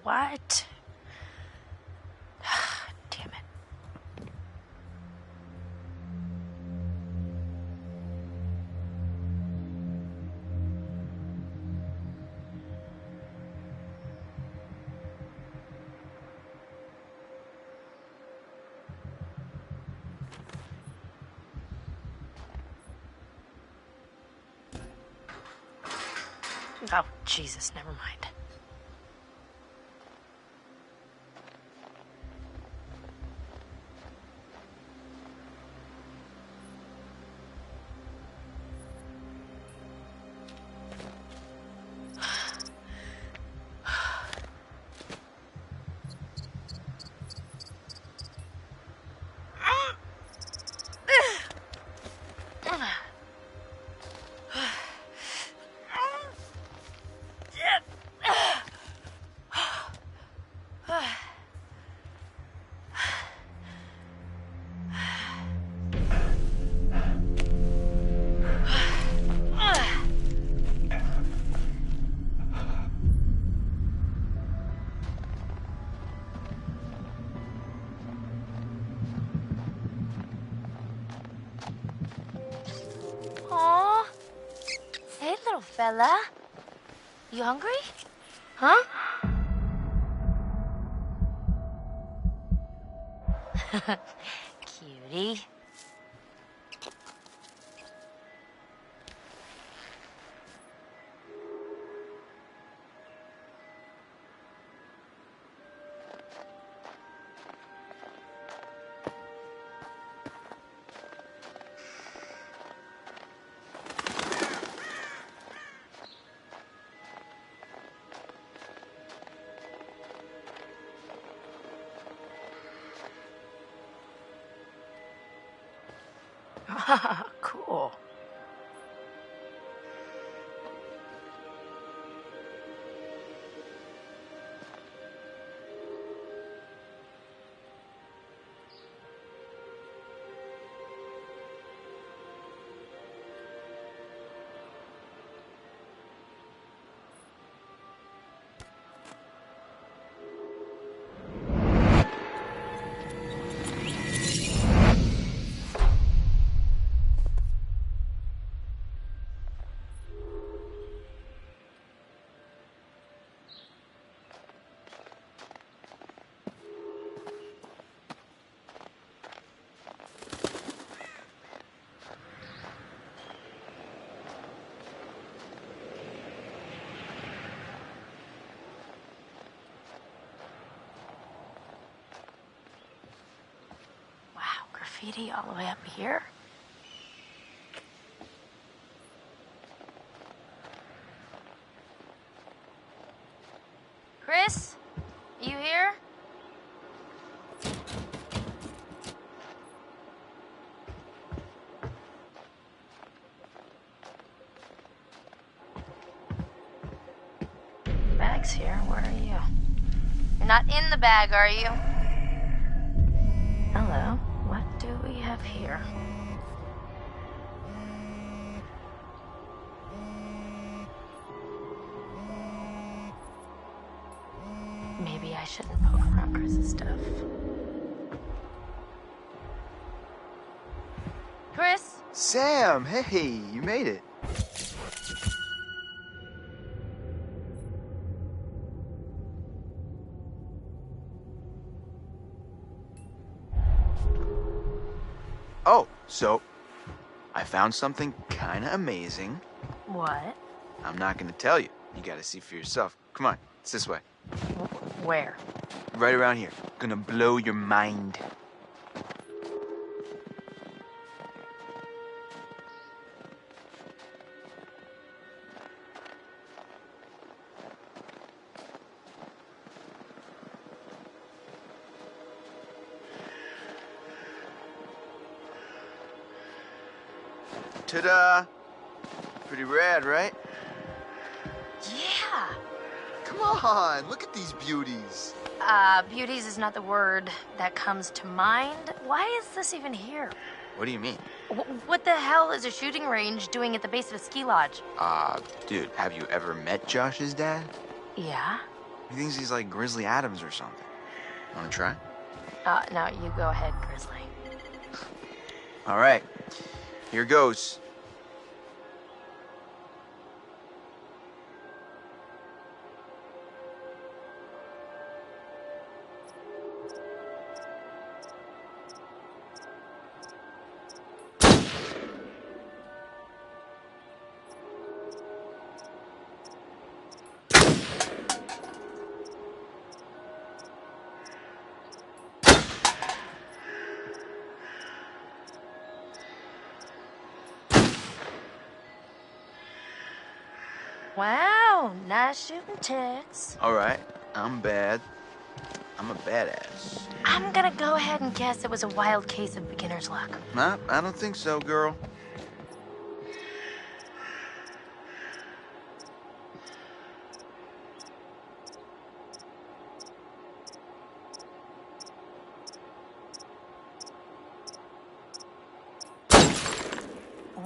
what? Damn it. Oh, Jesus, never mind. Aw. Hey, little fella. You hungry? Huh? Cutie. Cool. Graffiti all the way up here? Chris? You here? Bag's here. Where are you? You're not in the bag, are you? Hello. What do we have here? Maybe I shouldn't poke around Chris's stuff. Chris? Sam, hey, you made it. Oh, so I found something kind of amazing. What? I'm not going to tell you. You got to see for yourself. Come on, it's this way. Where? Right around here. Gonna blow your mind. Ta-da! Pretty rad, right? Yeah. Come on, look at these beauties. Beauties is not the word that comes to mind. Why is this even here? What do you mean? What the hell is a shooting range doing at the base of a ski lodge? Dude, have you ever met Josh's dad? Yeah. He thinks he's like Grizzly Adams or something. Wanna try? No, you go ahead, Grizzly. All right, here goes. Wow, nice shooting, Tex. All right, I'm bad. I'm a badass. I'm gonna go ahead and guess it was a wild case of beginner's luck. Nah, I don't think so, girl.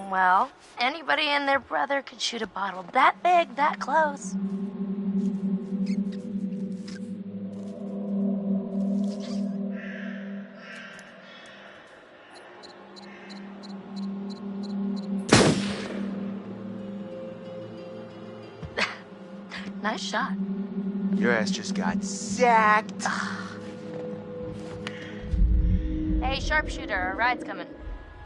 Well, anybody and their brother could shoot a bottle that big, that close. Nice shot. Your ass just got sacked. Hey, sharpshooter, a ride's coming.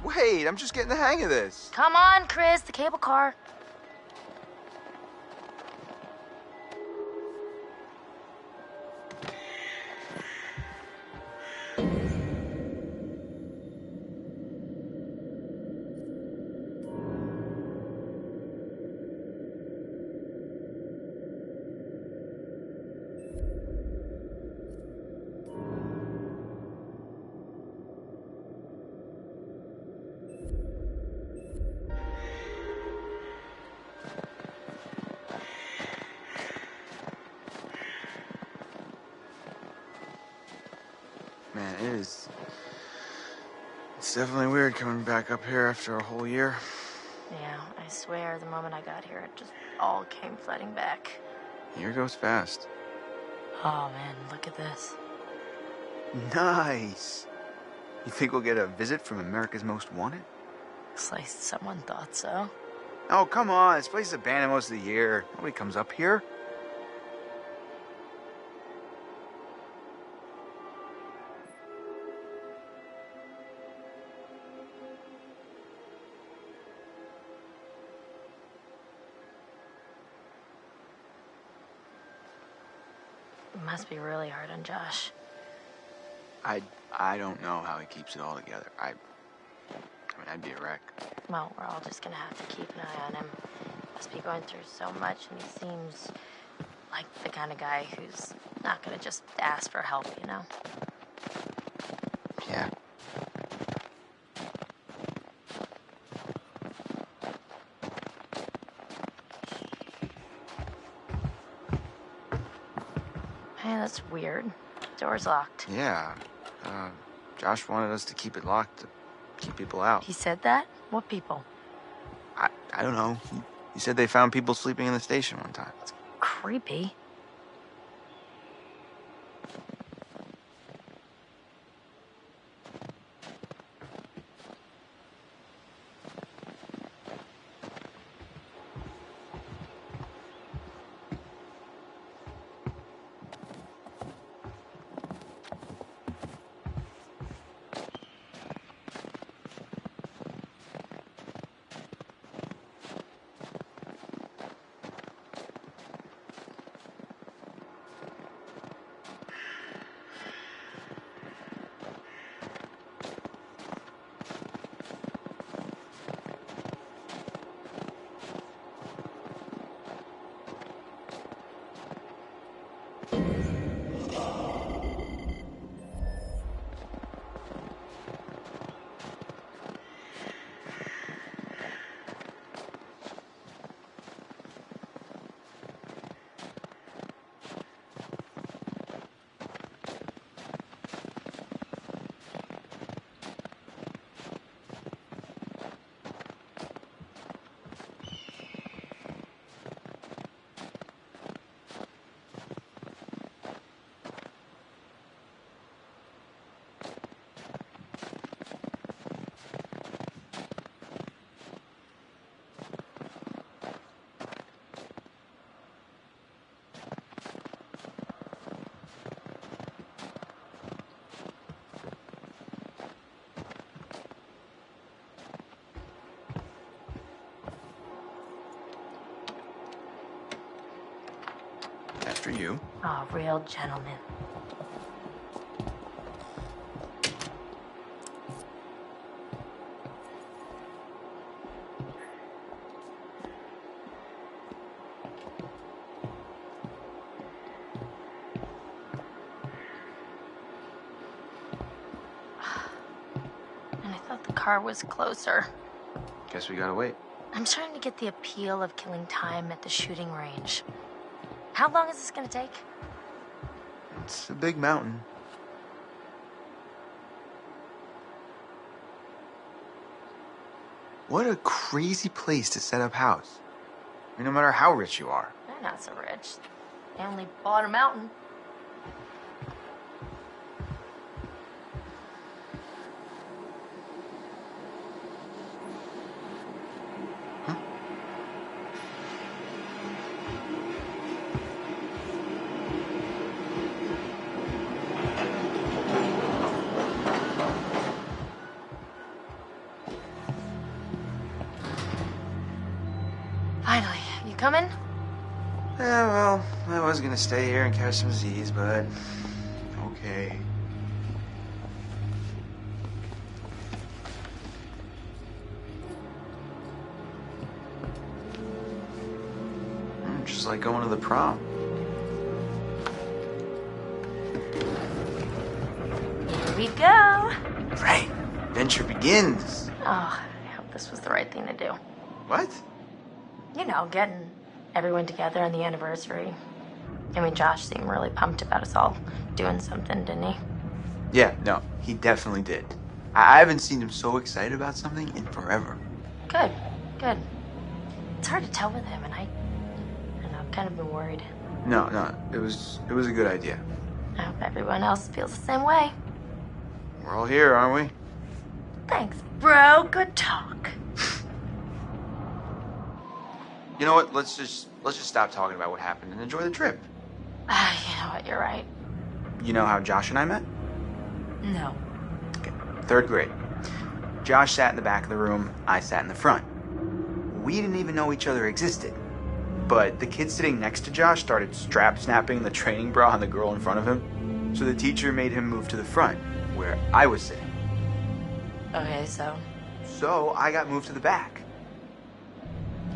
Wait, I'm just getting the hang of this. Come on, Chris, the cable car. Man, it's definitely weird coming back up here after a whole year. Yeah, I swear the moment I got here, it just all came flooding back. Year goes fast. Oh man, look at this. Nice. You think we'll get a visit from America's Most Wanted? Looks like someone thought so. Oh, come on. This place is abandoned most of the year. Nobody comes up here. It must be really hard on Josh. I don't know how he keeps it all together. I mean, I'd be a wreck. Well, we're all just gonna have to keep an eye on him. Must be going through so much, and he seems like the kind of guy who's not gonna just ask for help, you know? Yeah. Hey, that's weird. Door's locked. Yeah. Josh wanted us to keep it locked to keep people out. He said that? What people? I don't know. He said they found people sleeping in the station one time. It's creepy. after you. Oh, real gentleman. The car was closer. Guess we gotta wait. I'm trying to get the appeal of killing time at the shooting range. How long is this gonna take? It's a big mountain. What a crazy place to set up house. I mean, no matter how rich you are. They're not so rich. They only bought a mountain. Finally, you coming? Yeah, well, I was gonna stay here and catch some Z's, but okay. Just like going to the prom. Here we go. Right. Adventure begins. Oh, I hope this was the right thing to do. What? You know, getting everyone together on the anniversary. I mean, Josh seemed really pumped about us all doing something, didn't he? Yeah, no, he definitely did. I haven't seen him so excited about something in forever. Good, good. It's hard to tell with him, and I don't know, I've kind of been worried. No, it was a good idea. I hope everyone else feels the same way. We're all here, aren't we? Thanks, bro. Good talk. You know what? Let's just stop talking about what happened and enjoy the trip. You know what? You're right. You know how Josh and I met? No. Okay. 3rd grade. Josh sat in the back of the room. I sat in the front. We didn't even know each other existed. But the kid sitting next to Josh started strap snapping the training bra on the girl in front of him. So the teacher made him move to the front, where I was sitting. Okay, so? So I got moved to the back.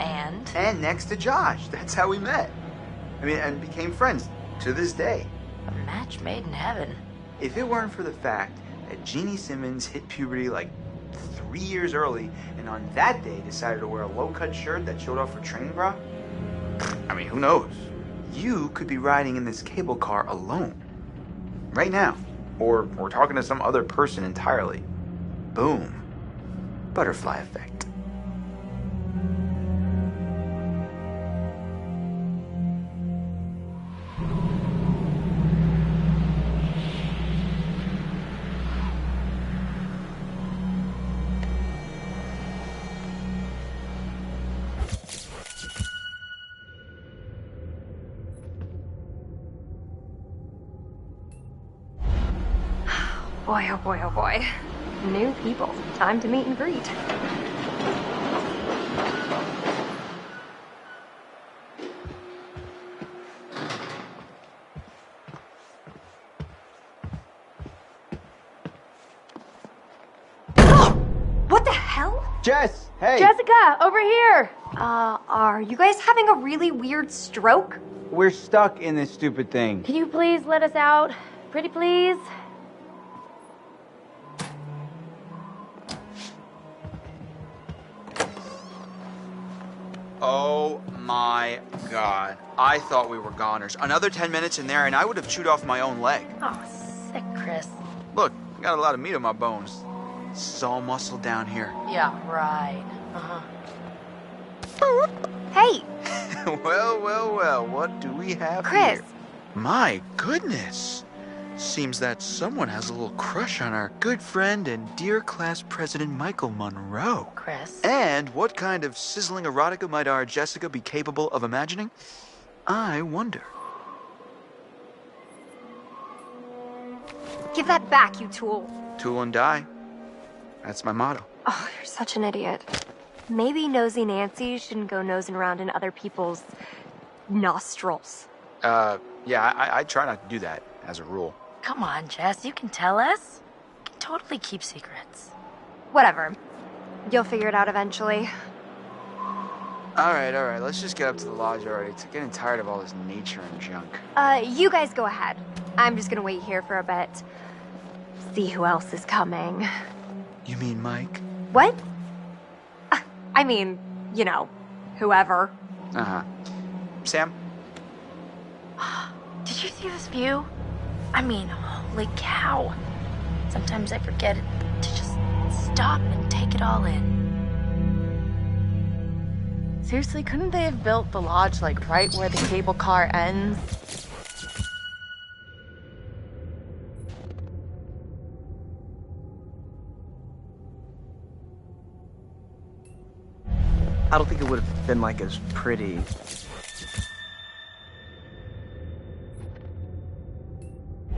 And? And next to Josh. That's how we met. I mean, and became friends to this day. A match made in heaven. If it weren't for the fact that Jeannie Simmons hit puberty like 3 years early, and on that day decided to wear a low-cut shirt that showed off her training bra, I mean, who knows? You could be riding in this cable car alone. Right now. Or talking to some other person entirely. Boom. Butterfly effect. Boy, oh boy, oh boy. New people. Time to meet and greet. What the hell? Jess, hey! Jessica, over here! Are you guys having a really weird stroke? We're stuck in this stupid thing. Can you please let us out? Pretty please? Oh my god. I thought we were goners. Another 10 minutes in there and I would have chewed off my own leg. Oh, sick, Chris. Look, I got a lot of meat on my bones. This is all muscle down here. Yeah, right. Uh-huh. Hey! Well, what do we have Chris. here? My goodness. Seems that someone has a little crush on our good friend and dear class president Michael Monroe. Chris. And what kind of sizzling erotica might our Jessica be capable of imagining? I wonder. Give that back, you tool. Tool and die. That's my motto. Oh, you're such an idiot. Maybe Nosy Nancy shouldn't go nosing around in other people's nostrils. Yeah, I try not to do that, as a rule. Come on, Jess, you can tell us. You can totally keep secrets. Whatever. You'll figure it out eventually. Alright, let's just get up to the lodge already. It's getting tired of all this nature and junk. You guys go ahead. I'm just gonna wait here for a bit. See who else is coming. You mean Mike? What? I mean, you know, whoever. Uh-huh. Sam? Did you see this view? I mean, holy cow. Sometimes I forget to just stop and take it all in. Seriously, couldn't they have built the lodge like right where the cable car ends? I don't think it would have been like as pretty.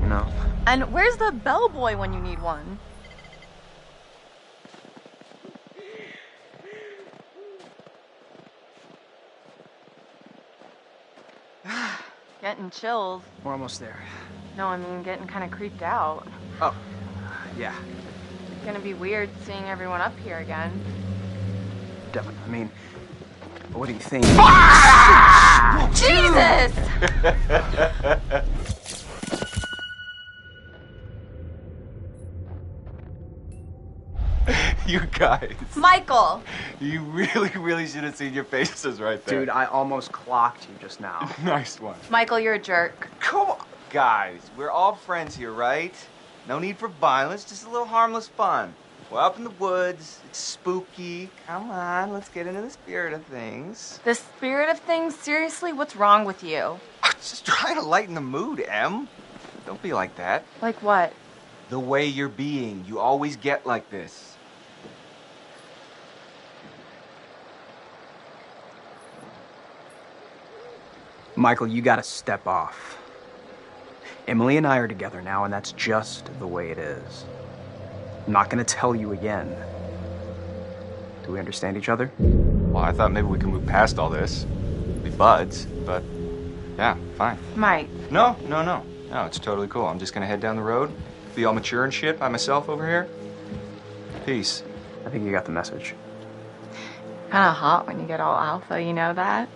No. And where's the bellboy when you need one? Getting chills. We're almost there. No, I mean getting kind of creeped out. Oh, yeah, It's gonna be weird seeing everyone up here again. definitely. I mean, what do you think? Jesus! You guys. Michael! You really should have seen your faces right there. Dude, I almost clocked you just now. Nice one. Michael, you're a jerk. Come on. Guys, we're all friends here, right? No need for violence, just a little harmless fun. We're up in the woods, it's spooky. Come on, let's get into the spirit of things. The spirit of things? Seriously, what's wrong with you? Just trying to lighten the mood, Em. Don't be like that. Like what? The way you're being, you always get like this. Michael, you gotta step off. Emily and I are together now, and that's just the way it is. I'm not gonna tell you again. Do we understand each other? Well, I thought maybe we could move past all this. Be buds, but yeah, fine. Mike. No, it's totally cool. I'm just gonna head down the road, be all mature and shit by myself over here. Peace. I think you got the message. Kinda hot when you get all alpha, you know that?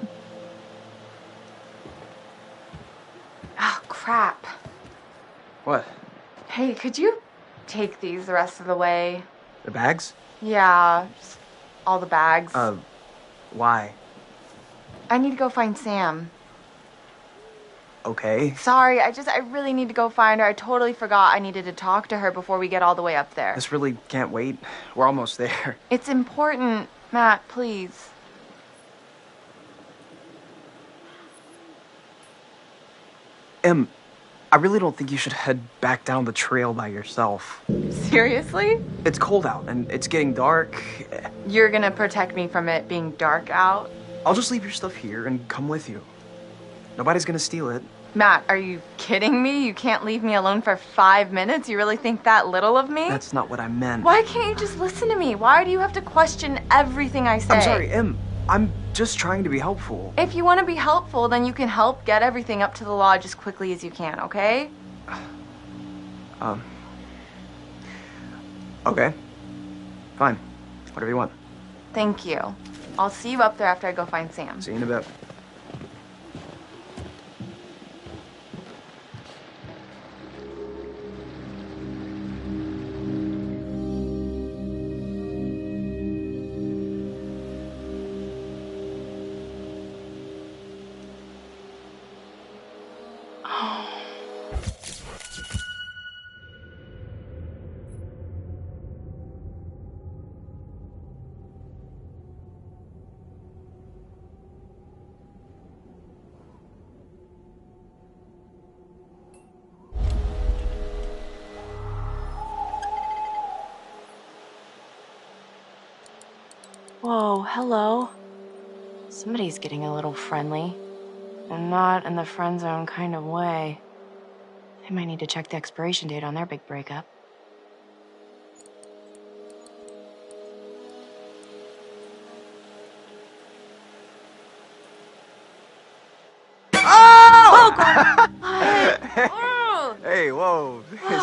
Oh, crap. What? Hey, could you take these the rest of the way? The bags? Yeah, just all the bags. Why? I need to go find Sam. Okay. Sorry, I really need to go find her. I totally forgot I needed to talk to her before we get all the way up there. This really can't wait. We're almost there. It's important. Matt, please. Em, I really don't think you should head back down the trail by yourself. Seriously? It's cold out, and it's getting dark. You're gonna protect me from it being dark out? I'll just leave your stuff here and come with you. Nobody's gonna steal it. Matt, are you kidding me? You can't leave me alone for 5 minutes? You really think that little of me? That's not what I meant. Why can't you just listen to me? Why do you have to question everything I say? I'm sorry, Em. I'm just trying to be helpful. If you want to be helpful, then you can help get everything up to the lodge as quickly as you can, okay? Okay. Fine. Whatever you want. Thank you. I'll see you up there after I go find Sam. See you in a bit. Whoa, hello. Somebody's getting a little friendly. And not in the friend zone kind of way. They might need to check the expiration date on their big breakup. Oh! Oh,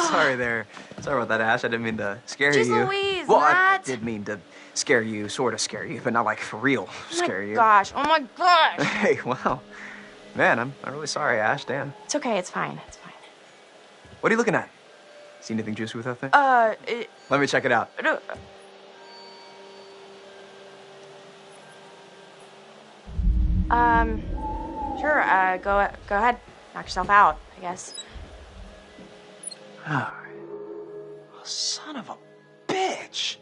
sorry there. Sorry about that, Ash. I didn't mean to scare Jeez you. Louise, well, Matt. I did mean to scare you, sort of scare you, but not like for real scare you. Oh my gosh. Hey, wow. Man, I'm really sorry, Ash. Damn. It's okay, it's fine. It's fine. What are you looking at? See anything juicy with that thing? Let me check it out. No. Sure, go ahead. Knock yourself out, I guess. Oh, son of a bitch.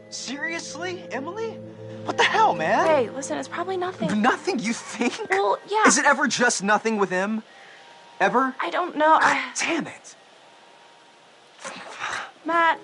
Seriously, Emily? What the hell, man? Hey, listen, it's probably nothing. Nothing, you think? Well, yeah. Is it ever just nothing with him? Ever? I don't know. Damn it. Matt.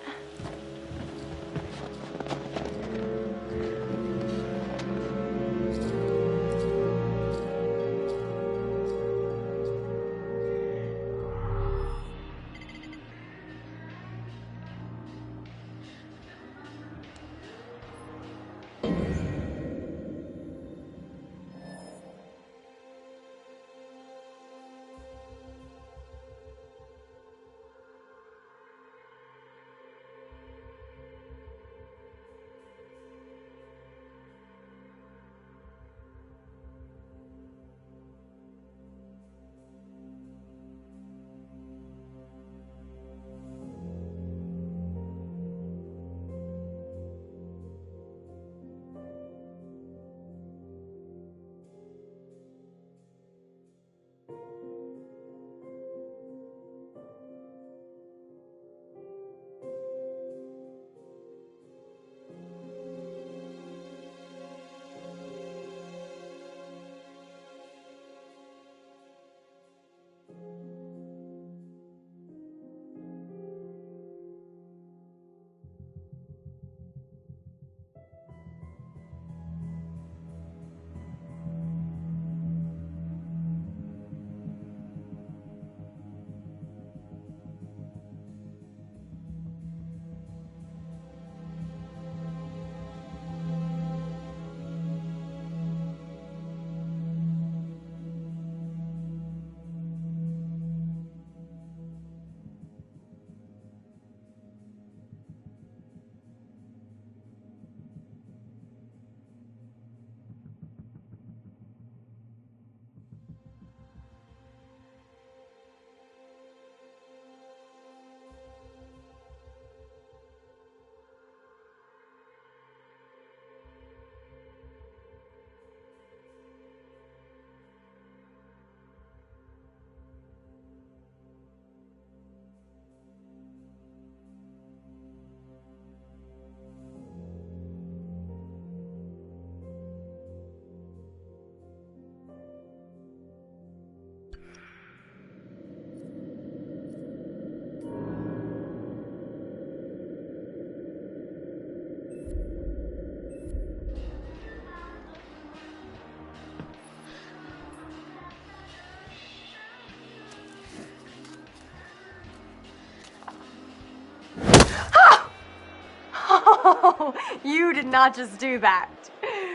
You did not just do that.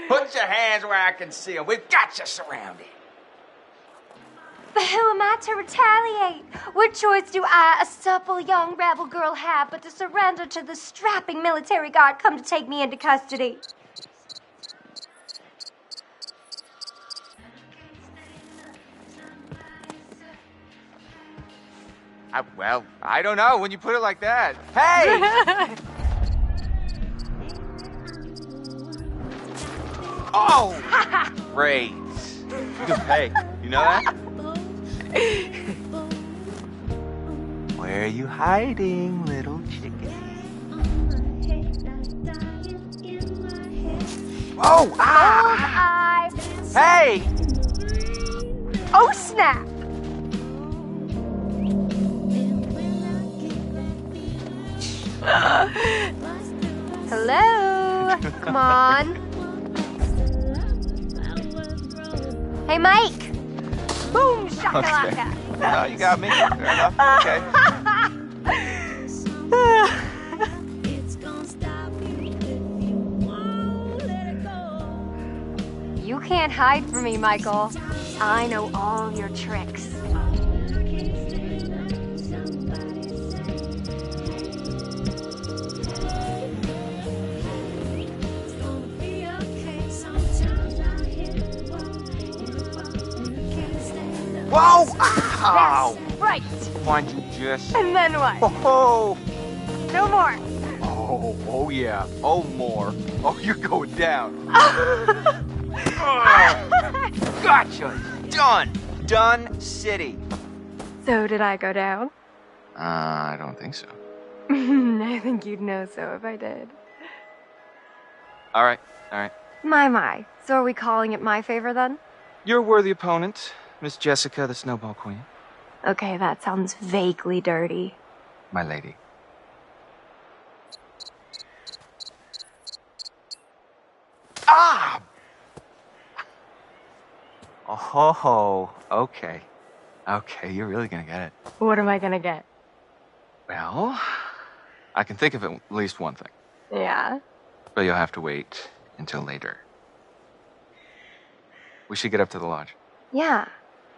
Put your hands where I can see them. We've got you surrounded. But who am I to retaliate? What choice do I, a supple young rebel girl, have but to surrender to the strapping military guard come to take me into custody? Well, I don't know when you put it like that. Hey! Oh! Great. Hey, you know that? Where are you hiding, little chicken? Oh! Ah! Hey! Oh, snap! Hello? Come on. Hey, Mike. Boom, shakalaka. Okay. No, you got me. Fair enough. Okay. You can't hide from me, Michael. I know all your tricks. Whoa! Ow! That's right. Find you, Jess. And then what? Oh! No more. Oh yeah. Oh, more. Oh, you're going down. Gotcha. Done. Done city. So did I go down? I don't think so. I think you'd know so if I did. All right. My. So are we calling it my favor then? You're a worthy opponent, Miss Jessica, the Snowball Queen. Okay, that sounds vaguely dirty. My lady. Ah! Oh, okay. Okay, you're really gonna get it. What am I gonna get? Well, I can think of at least one thing. Yeah? But you'll have to wait until later. We should get up to the lodge. Yeah.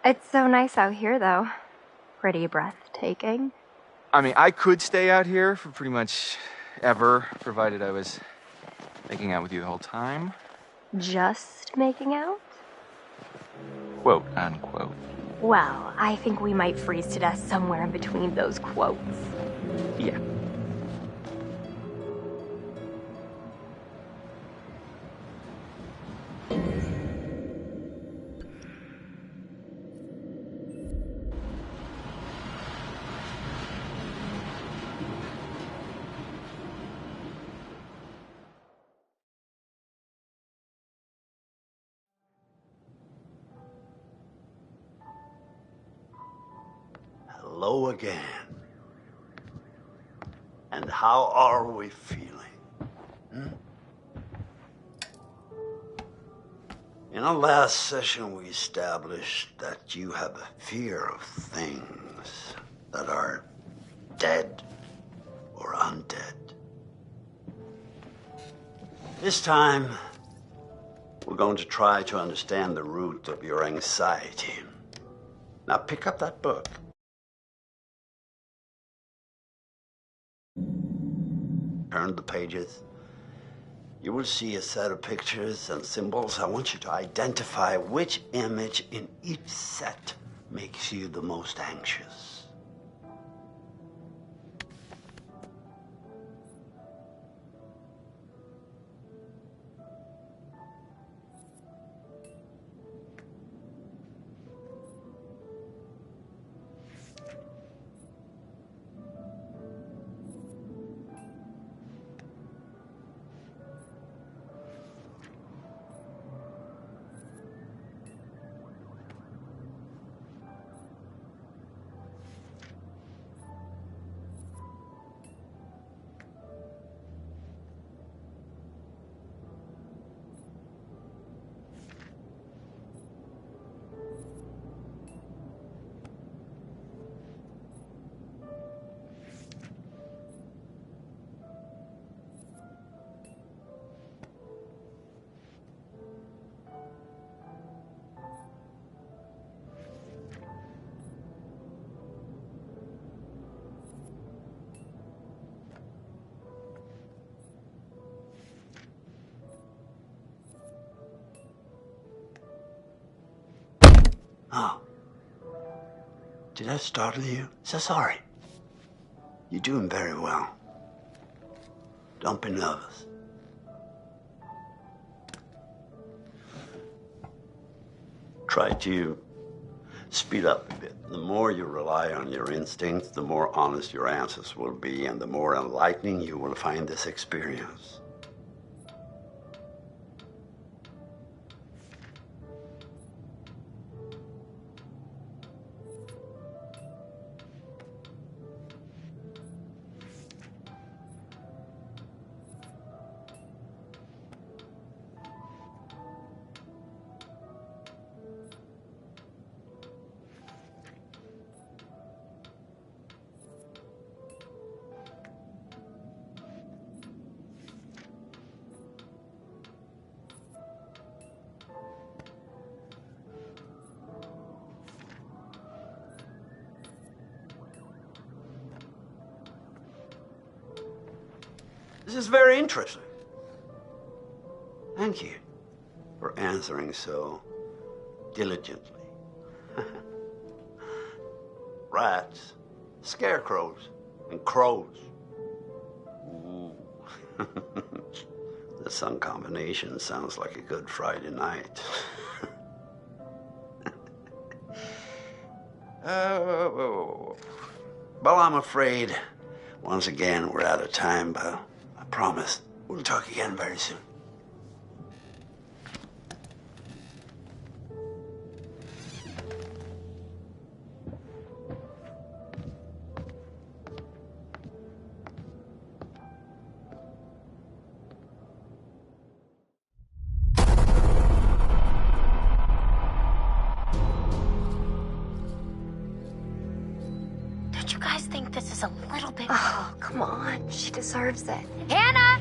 It's so nice out here, though. Pretty breathtaking. I mean, I could stay out here for pretty much ever, provided I was making out with you the whole time. Just making out? Quote, unquote. Well, I think we might freeze to death somewhere in between those quotes. Yeah. Hello again. And how are we feeling? In our last session, we established that you have a fear of things that are dead or undead. This time, we're going to try to understand the root of your anxiety. Now pick up that book. Turn the pages. You will see a set of pictures and symbols. I want you to identify which image in each set makes you the most anxious. Oh. Did I startle you? So sorry. You're doing very well. Don't be nervous. Try to speed up a bit. The more you rely on your instincts, the more honest your answers will be, and the more enlightening you will find this experience. This is very interesting. Thank you for answering so diligently. rats, scarecrows, and crows. Ooh. The sun combination sounds like a good Friday night. Well, I'm afraid, once again, we're out of time, but I promise we'll talk again very soon. Don't you guys think this is a little bit... Oh, come on. She deserves it. Hannah!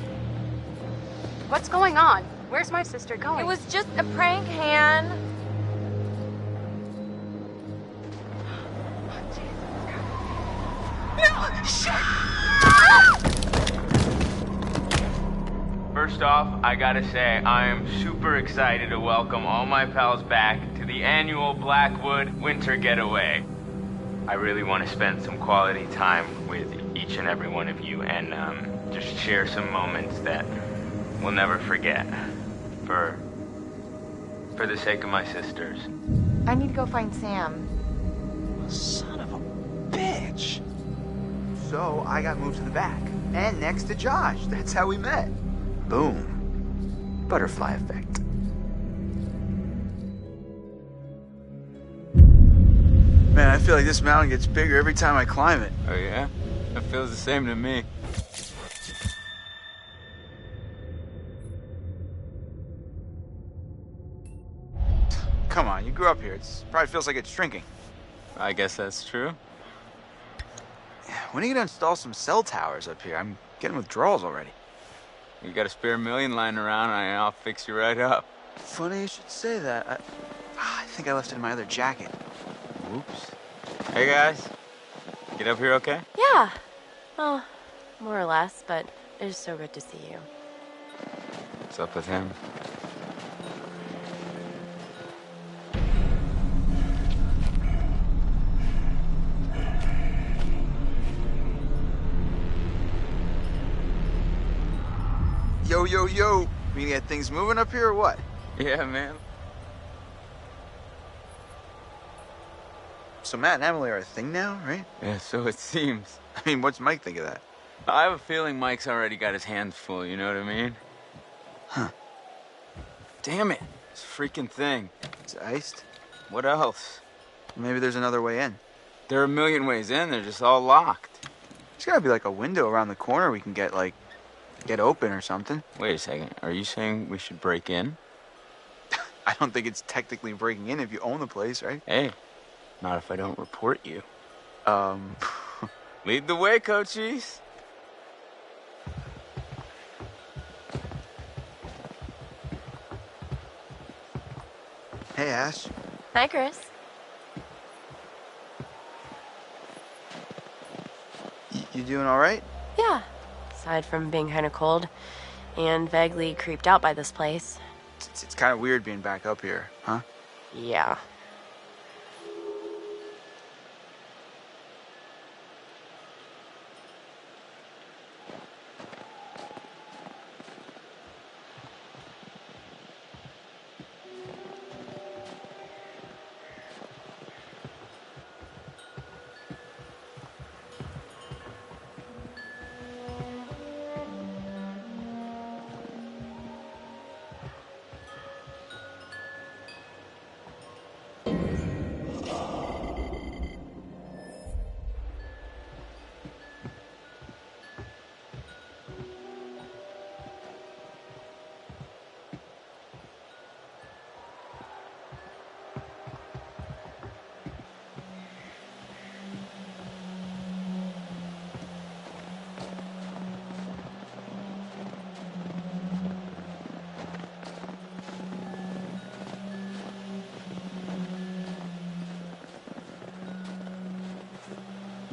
What's going on? Where's my sister going? It was just a prank, Han. First off, I gotta say, I am super excited to welcome all my pals back to the annual Blackwood Winter Getaway. I really want to spend some quality time with each and every one of you and just share some moments that we'll never forget for the sake of my sisters. I need to go find Sam. Son of a bitch. So I got moved to the back and next to Josh. That's how we met. Boom. Butterfly effect. Man, I feel like this mountain gets bigger every time I climb it. Oh yeah? It feels the same to me. Come on, you grew up here. It probably feels like it's shrinking. I guess that's true. When are you gonna install some cell towers up here? I'm getting withdrawals already. You got a spare million lying around, I'll fix you right up. Funny you should say that. I think I left it in my other jacket. Whoops. Hey guys, get up here okay? Yeah. Well, more or less, but it's so good to see you. What's up with him? Yo, yo, yo. We gonna get things moving up here or what? Yeah, man. So Matt and Emily are a thing now, right? Yeah, so it seems. I mean, what's Mike think of that? I have a feeling Mike's already got his hands full, you know what I mean? Huh. Damn it. This freaking thing. It's iced? What else? Maybe there's another way in. There are a million ways in, they're just all locked. There's gotta be like a window around the corner we can get open or something. Wait a second, are you saying we should break in? I don't think it's technically breaking in if you own the place, right? Hey, not if I don't report you. Lead the way, coachies. Hey, Ash. Hi, Chris. You doing all right? Yeah. Aside from being kind of cold and vaguely creeped out by this place. It's kind of weird being back up here, huh? Yeah.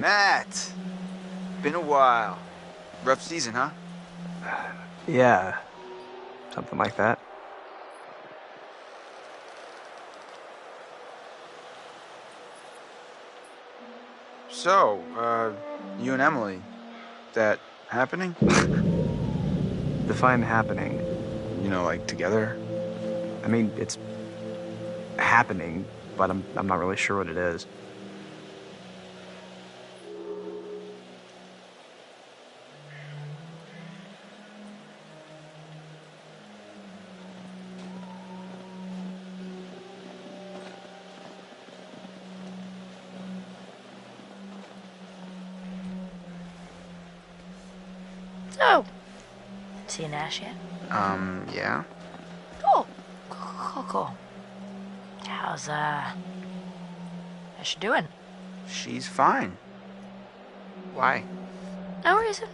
Matt! Been a while. Rough season, huh? Yeah, something like that. So, you and Emily, that happening? Define happening. You know, like together? I mean, it's happening, but I'm not really sure what it is. So, seen Ash yet? Yeah. Cool. How's she doing? She's fine. Why? No reason.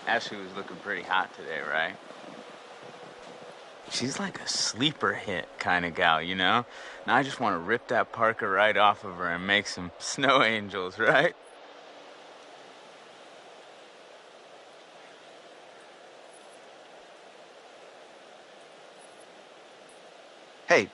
Ashley was looking pretty hot today, right? She's like a sleeper hit kind of gal, you know? Now I just want to rip that Parker right off of her and make some snow angels, right? Hey,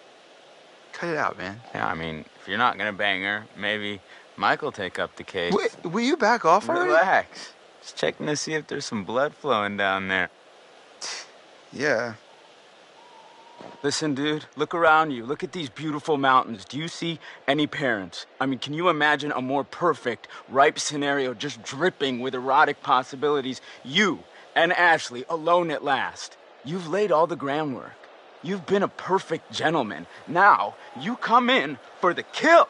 cut it out, man. Yeah, I mean, if you're not gonna bang her, maybe Michael take up the case. Wait, will you back off already? Relax. Just checking to see if there's some blood flowing down there. Yeah. Listen, dude, look around you. Look at these beautiful mountains. Do you see any parents? I mean, can you imagine a more perfect, ripe scenario just dripping with erotic possibilities? You and Ashley alone at last. You've laid all the groundwork. You've been a perfect gentleman. Now, you come in for the kill.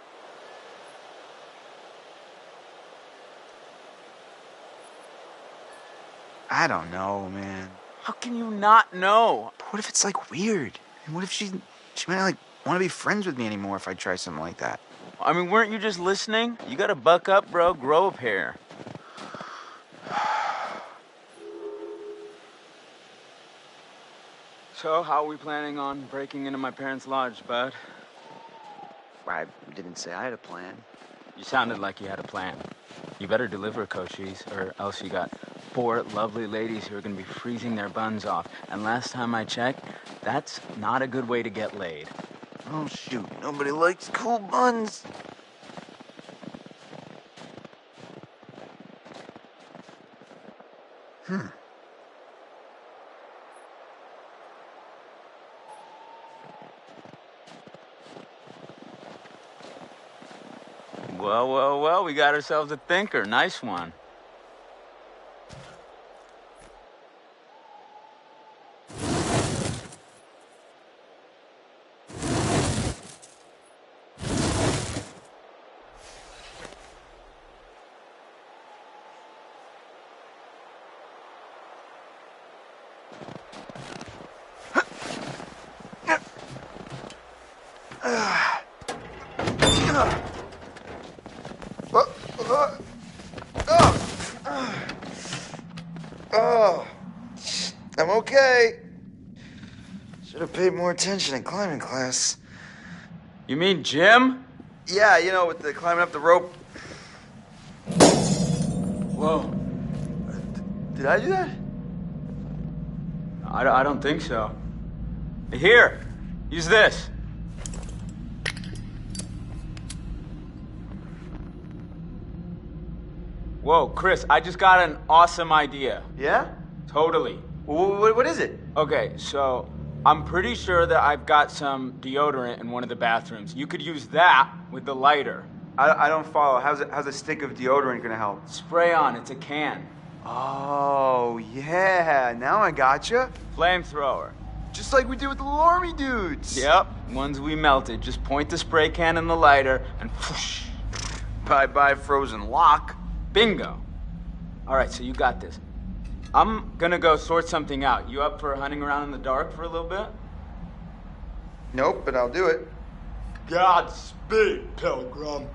I don't know, man. How can you not know? But what if it's like weird? And what if she might not like want to be friends with me anymore if I try something like that? I mean, weren't you just listening? You gotta buck up, bro. Grow a pair. So, how are we planning on breaking into my parents' lodge, bud? I didn't say I had a plan. You sounded like you had a plan. You better deliver, Cochise, or else you got 4 lovely ladies who are gonna be freezing their buns off. And last time I checked, that's not a good way to get laid. Oh, shoot. Nobody likes cool buns. Well, we got ourselves a thinker. Nice one. I'm okay. Should have paid more attention in climbing class. You mean gym? Yeah, you know, with the climbing up the rope. Whoa. Did I do that? I don't think so. Here, use this. Whoa, Chris, I just got an awesome idea. Yeah? Totally. What is it? Okay, so I'm pretty sure that I've got some deodorant in one of the bathrooms. You could use that with the lighter. I don't follow. How's a stick of deodorant gonna help? Spray on, it's a can. Oh, yeah. Now I gotcha. Flamethrower. Just like we did with the little army dudes. Yep, ones we melted. Just point the spray can in the lighter and whoosh. Bye-bye frozen lock. Bingo. All right, so you got this. I'm gonna go sort something out. You up for hunting around in the dark for a little bit? Nope, but I'll do it. Godspeed, Pilgrim.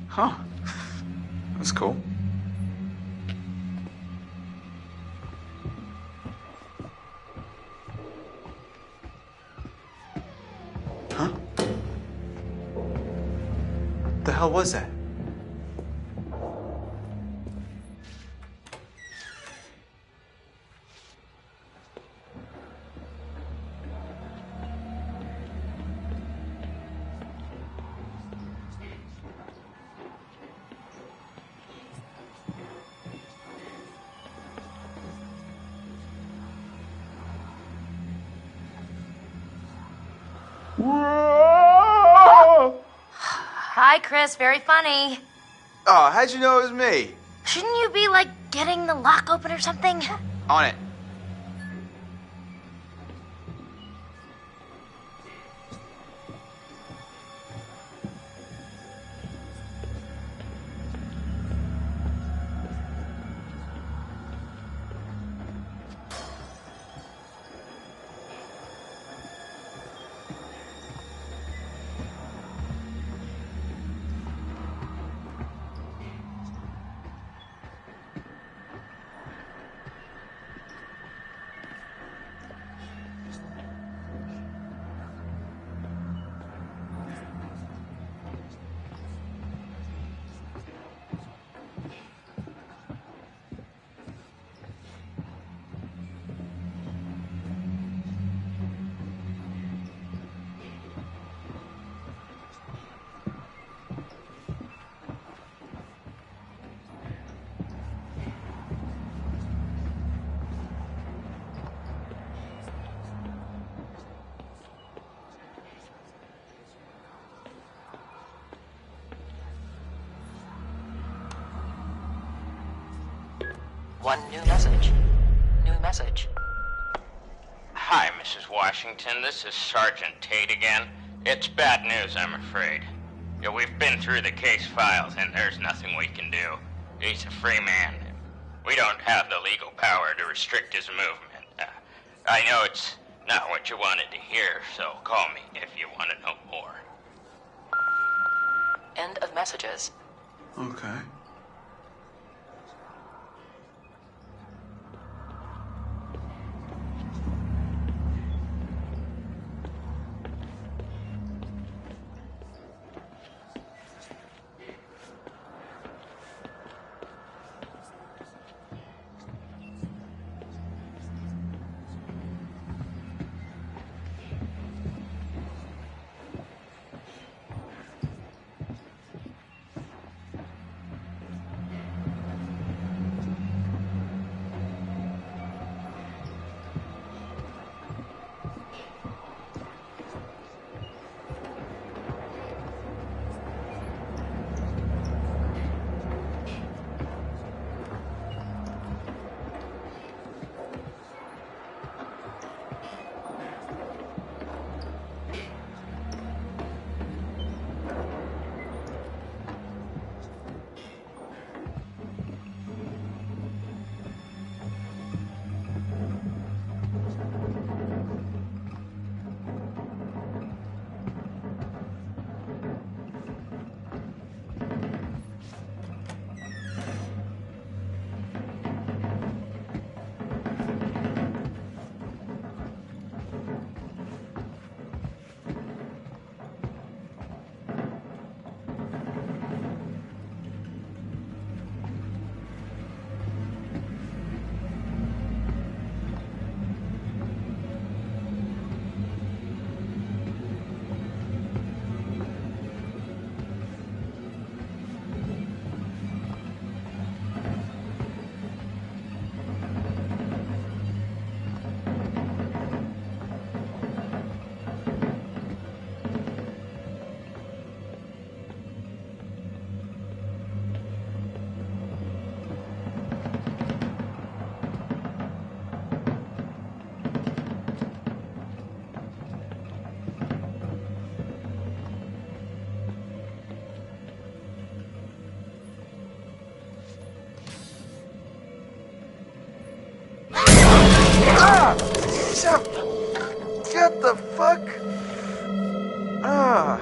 Huh. That's cool. Huh? What the hell was that? Hi, Chris. Very funny. Oh, how'd you know it was me? Shouldn't you be, like, getting the lock open or something? On it. One new message. New message. Hi, Mrs. Washington. This is Sergeant Tate again. It's bad news, I'm afraid. Yeah, we've been through the case files, and there's nothing we can do. He's a free man. We don't have the legal power to restrict his movement. I know it's not what you wanted to hear, so call me if you want to know more. End of messages. Okay. Shut. Get the fuck. Ah.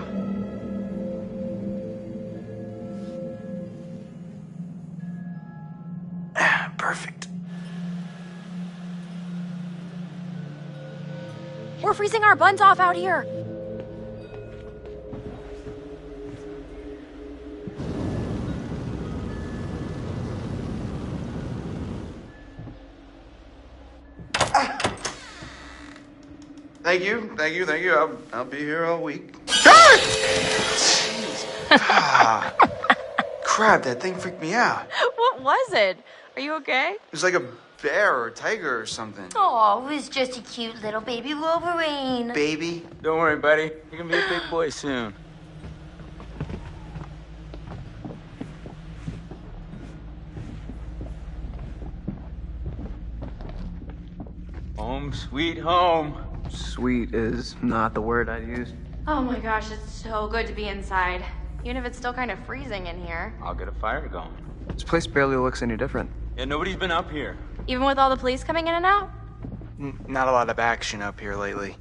Perfect. We're freezing our buns off out here. Thank you. I'll be here all week. Jeez. Crap, that thing freaked me out. What was it? Are you okay? It was like a bear or a tiger or something. Oh, it was just a cute little baby Wolverine. Baby? Don't worry, buddy. You're gonna be a big boy soon. Home, sweet home. Sweet is not the word I'd use. Oh my gosh, it's so good to be inside. Even if it's still kind of freezing in here. I'll get a fire going. This place barely looks any different. Yeah, nobody's been up here. Even with all the police coming in and out? Not a lot of action up here lately.